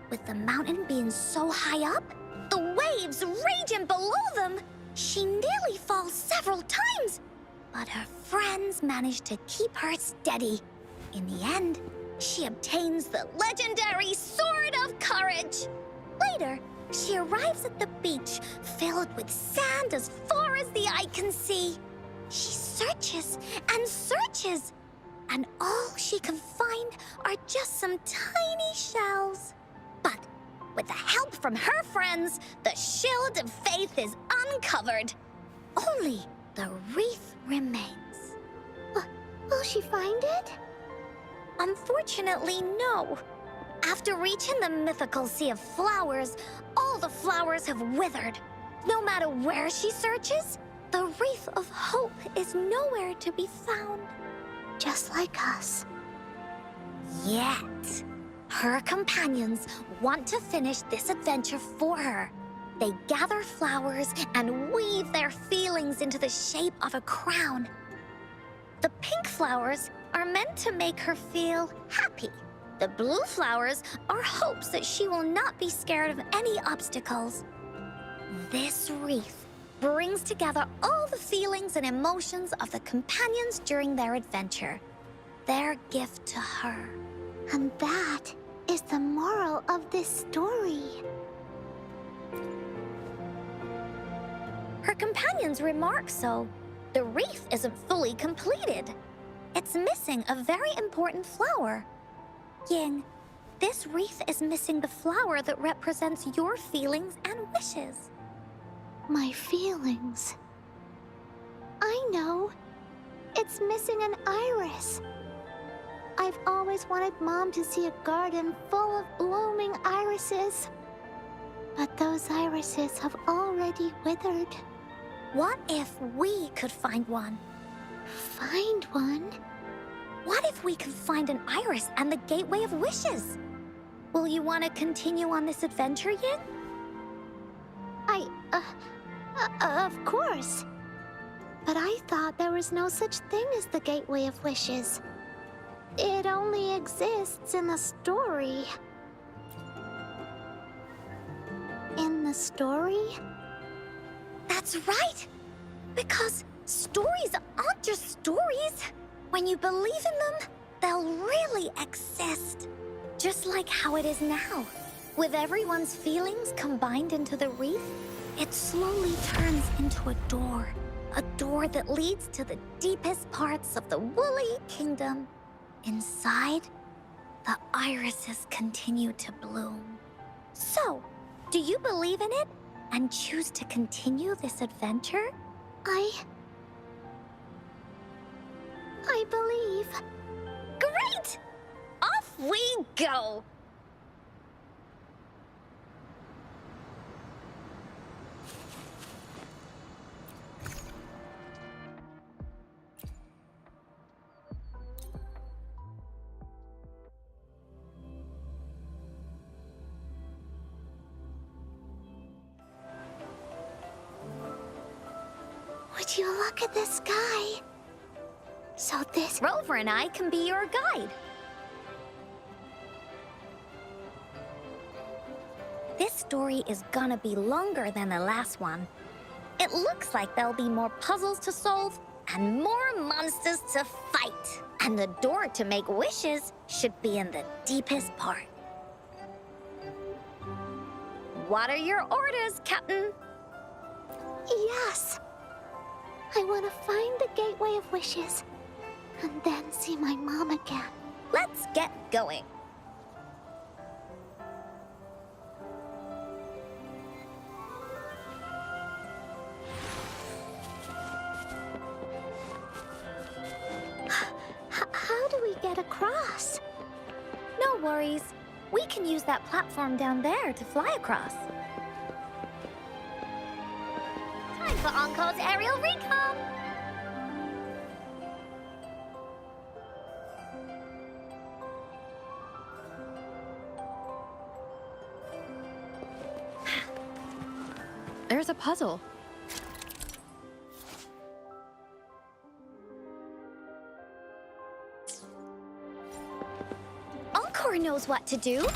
With the mountain being so high up, the waves raging below them, she nearly falls several times. But her friends manage to keep her steady. In the end, she obtains the legendary Sword of Courage. Later, she arrives at the beach filled with sand as far as the eye can see. She searches and searches, and all she can find are just some tiny shells. But with the help from her friends, the shield of faith is uncovered. Only the wreath remains. Will she find it? Unfortunately, no. After reaching the mythical Sea of Flowers, all the flowers have withered. No matter where she searches, the Wreath of Hope is nowhere to be found. Just like us. Yet, her companions want to finish this adventure for her. They gather flowers and weave their feelings into the shape of a crown. The pink flowers are meant to make her feel happy. The blue flowers are hopes that she will not be scared of any obstacles. This wreath brings together all the feelings and emotions of the companions during their adventure. Their gift to her. And that is the moral of this story. Her companions remark so. The wreath isn't fully completed. It's missing a very important flower. Ying, this wreath is missing the flower that represents your feelings and wishes. My feelings. I know. It's missing an iris. I've always wanted Mom to see a garden full of blooming irises. But those irises have already withered. What if we could find one? Find one? What if we could find an iris and the Gateway of Wishes? Will you want to continue on this adventure, Ying? Of course. But I thought there was no such thing as the Gateway of Wishes. It only exists in the story. In the story? That's right! Because stories aren't just stories. When you believe in them, they'll really exist. Just like how it is now. With everyone's feelings combined into the wreath, it slowly turns into a door. A door that leads to the deepest parts of the Woolly Kingdom. Inside, the irises continue to bloom. So, do you believe in it and choose to continue this adventure? I believe. Great! Off we go! Would you look at the sky? So this... Rover and I can be your guide. This story is gonna be longer than the last one. It looks like there'll be more puzzles to solve and more monsters to fight. And the door to make wishes should be in the deepest part. What are your orders, Captain? Yes. I want to find the Gateway of Wishes, and then see my mom again. Let's get going. How do we get across? No worries. We can use that platform down there to fly across. Time for Encore's aerial recon! There's a puzzle. Encore knows what to do.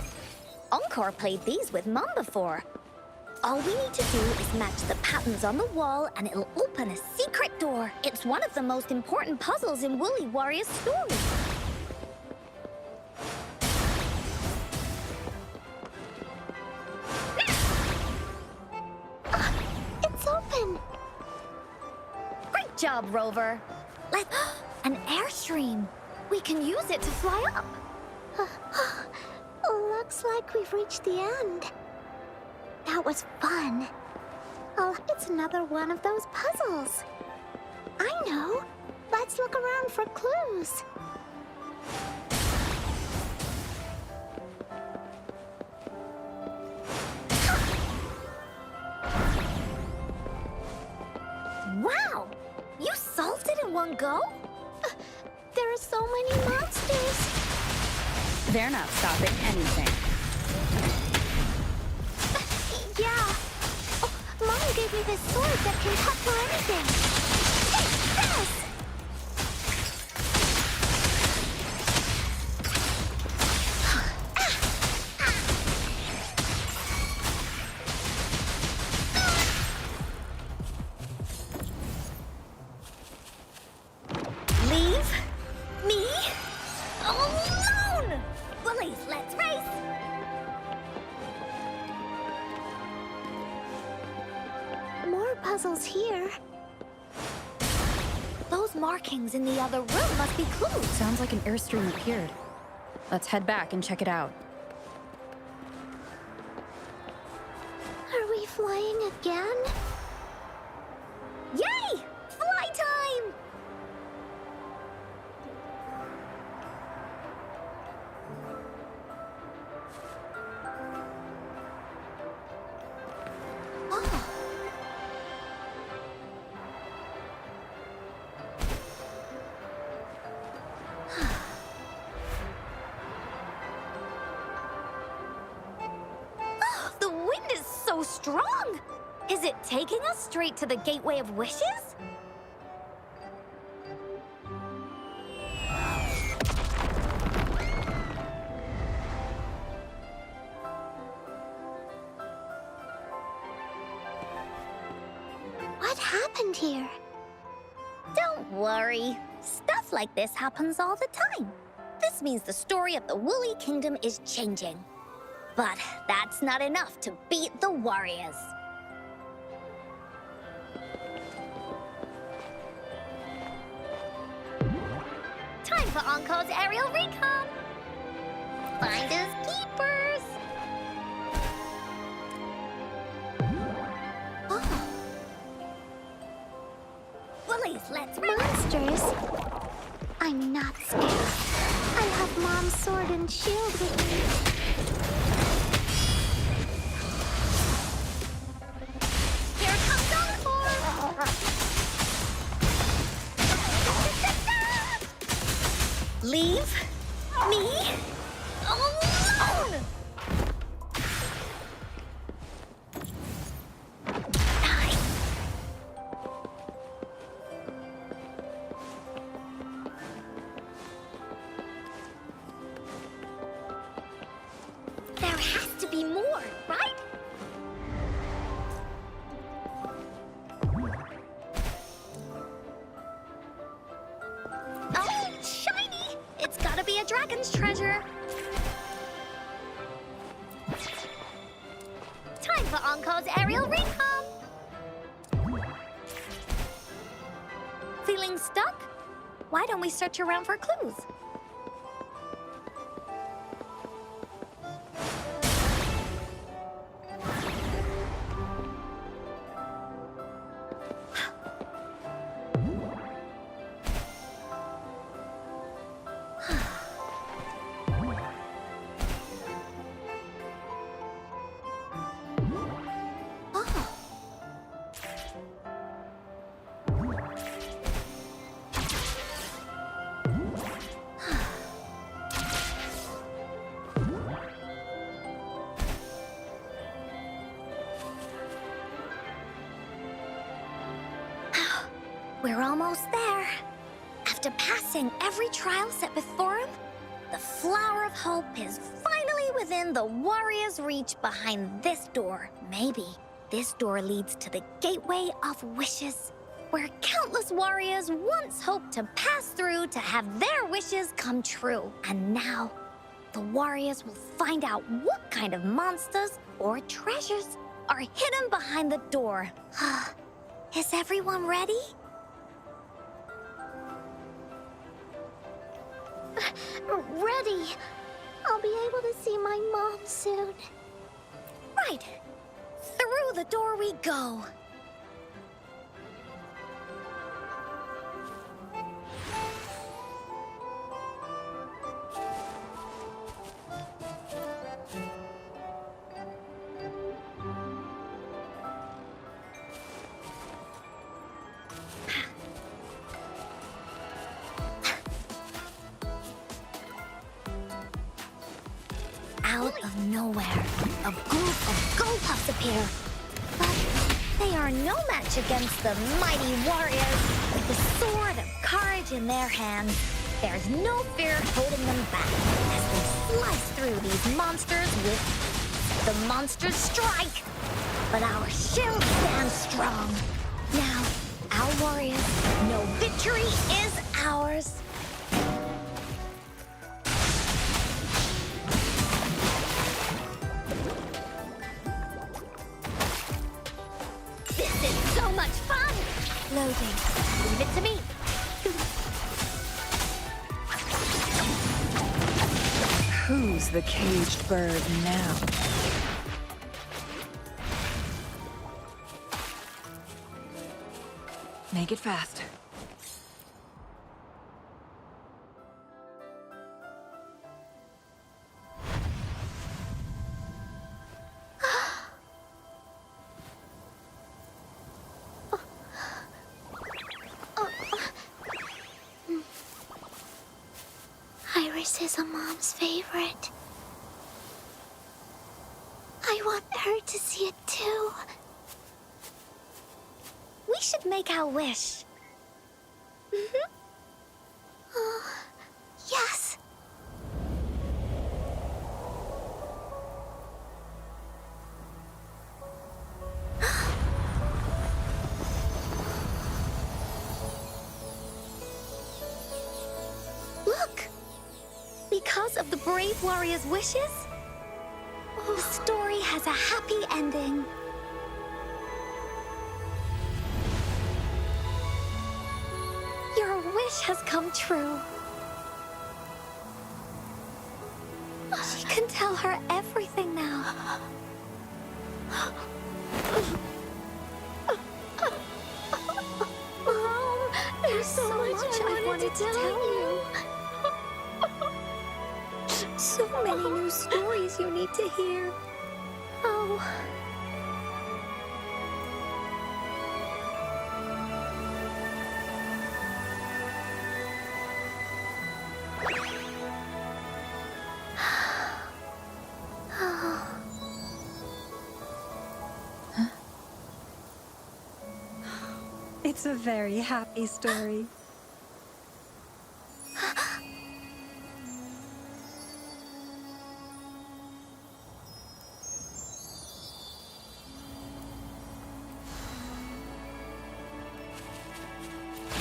Encore played these with Mom before. All we need to do is match the patterns on the wall and it'll open a secret door. It's one of the most important puzzles in Woolly Warrior's story. It's open! Great job, Rover. Let's... an airstream. We can use it to fly up. Looks like we've reached the end. That was fun. Oh, it's another one of those puzzles. I know. Let's look around for clues. Wow! You solved it in one go? There are so many monsters. They're not stopping anything. Yeah. Oh, Mom gave me this sword that can cut through anything. Take this! Leave me alone! Willies, let's race! More puzzles here. Those markings in the other room must be clues. Sounds like an airstream appeared. Let's head back and check it out. Are we flying again? Yay! Fly time! Oh. Oh, the wind is so strong! Is it taking us straight to the Gateway of Wishes? What happened here? Don't worry. Stuff like this happens all the time. This means the story of the Woolly Kingdom is changing. But that's not enough to beat the warriors. Time for Encore's aerial recon. Finders keepers. Oh, Woolies, let's race. monsters. I'm not scared. I have Mom's sword and shield with me. Here comes Encore. Leave me alone! There has to be more, right? Oh, shiny! It's gotta be a dragon's treasure. Time for Encore's aerial recon. Feeling stuck? Why don't we search around for clues? We're almost there. After passing every trial set before him, the Flower of Hope is finally within the warrior's reach behind this door. Maybe this door leads to the Gateway of Wishes, where countless warriors once hoped to pass through to have their wishes come true. And now, the warriors will find out what kind of monsters or treasures are hidden behind the door. Is everyone ready? Ready. I'll be able to see my mom soon. Right. Through the door we go. Out of nowhere, a group of go-puffs appear. But they are no match against the mighty warriors. With the sword of courage in their hands, there's no fear holding them back as they slice through these monsters with the monster strike. But our shield stands strong. Now, our warriors know victory is ours. This is so much fun! Loading. Leave it to me. Who's the caged bird now? Make it fast. Iris is a mom's favorite. I want her to see it too. We should make our wish. Oh, yes. Look! Because of the brave warrior's wishes, the story has a happy ending. Your wish has come true. She can tell her everything now. Mom, there's so much I wanted to tell you. So many new stories you need to hear. Oh. It's a very happy story.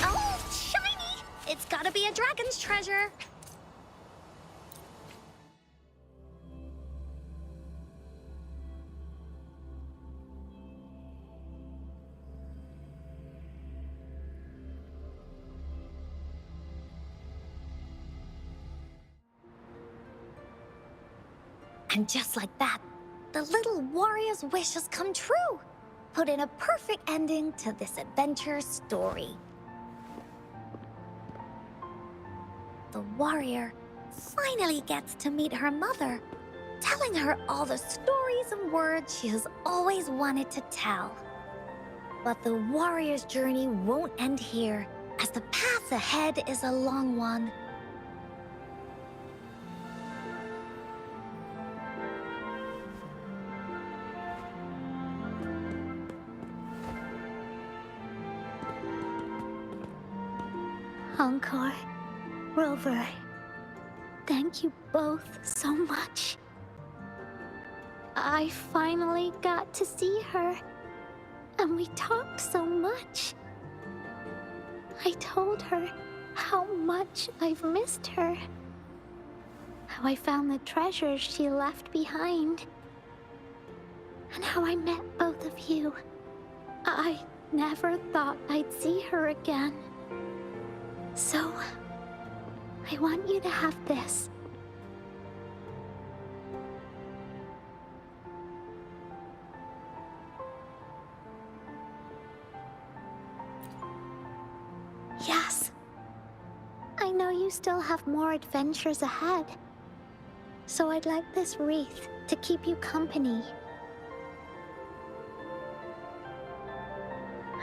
Oh, shiny! It's gotta be a dragon's treasure. And just like that, the little warrior's wish has come true, putting a perfect ending to this adventure story. The warrior finally gets to meet her mother, telling her all the stories and words she has always wanted to tell. But the warrior's journey won't end here, as the path ahead is a long one. Encore, Rover, thank you both so much. I finally got to see her, and we talked so much. I told her how much I've missed her, how I found the treasures she left behind, and how I met both of you. I never thought I'd see her again. So, I want you to have this. Yes. I know you still have more adventures ahead. So I'd like this wreath to keep you company.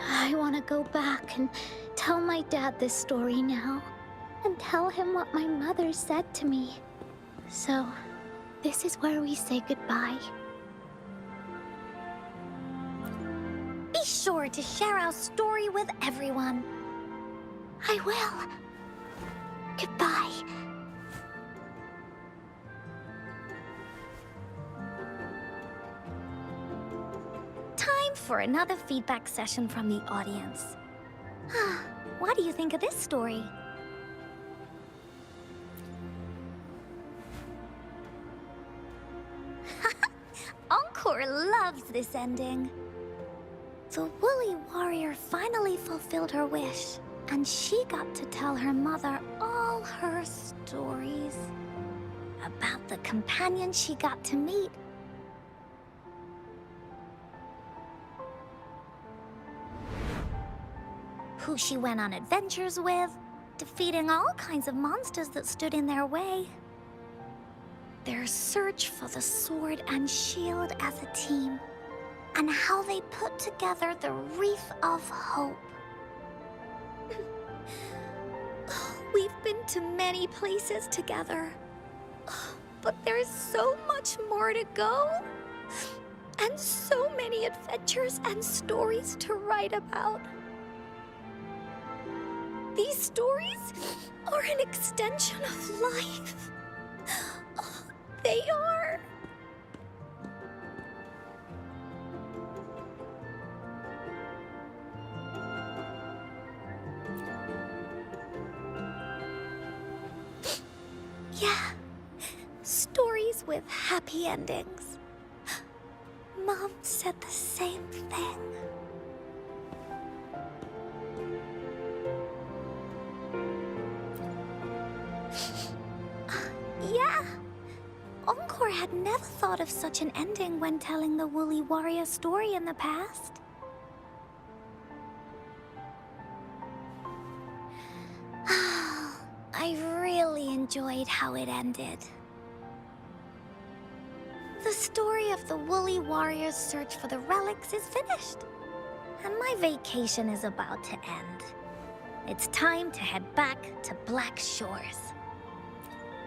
I want to go back and tell my dad this story now, and tell him what my mother said to me. So, this is where we say goodbye. Be sure to share our story with everyone. I will. Goodbye. Time for another feedback session from the audience. What do you think of this story? Encore loves this ending. The woolly warrior finally fulfilled her wish, and she got to tell her mother all her stories about the companion she got to meet. Who she went on adventures with, defeating all kinds of monsters that stood in their way. Their search for the sword and shield as a team, and how they put together the Wreath of Hope. We've been to many places together, but there's so much more to go, and so many adventures and stories to write about. These stories are an extension of life. They are. Yeah, stories with happy endings. Mom said the same thing. Yeah. Encore had never thought of such an ending when telling the Woolly Warrior story in the past. I really enjoyed how it ended. The story of the Woolly Warrior's search for the relics is finished, and my vacation is about to end. It's time to head back to Black Shores.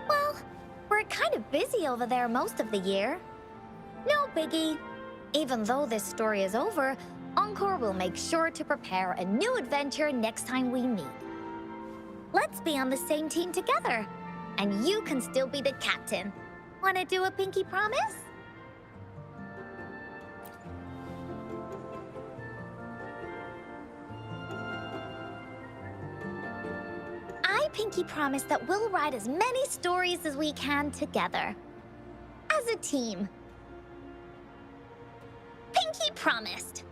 Well, we're kind of busy over there most of the year. No biggie. Even though this story is over, Encore will make sure to prepare a new adventure next time we meet. Let's be on the same team together, and you can still be the captain. Wanna do a pinky promise? I pinky promise that we'll write as many stories as we can together. As a team. Pinky promised.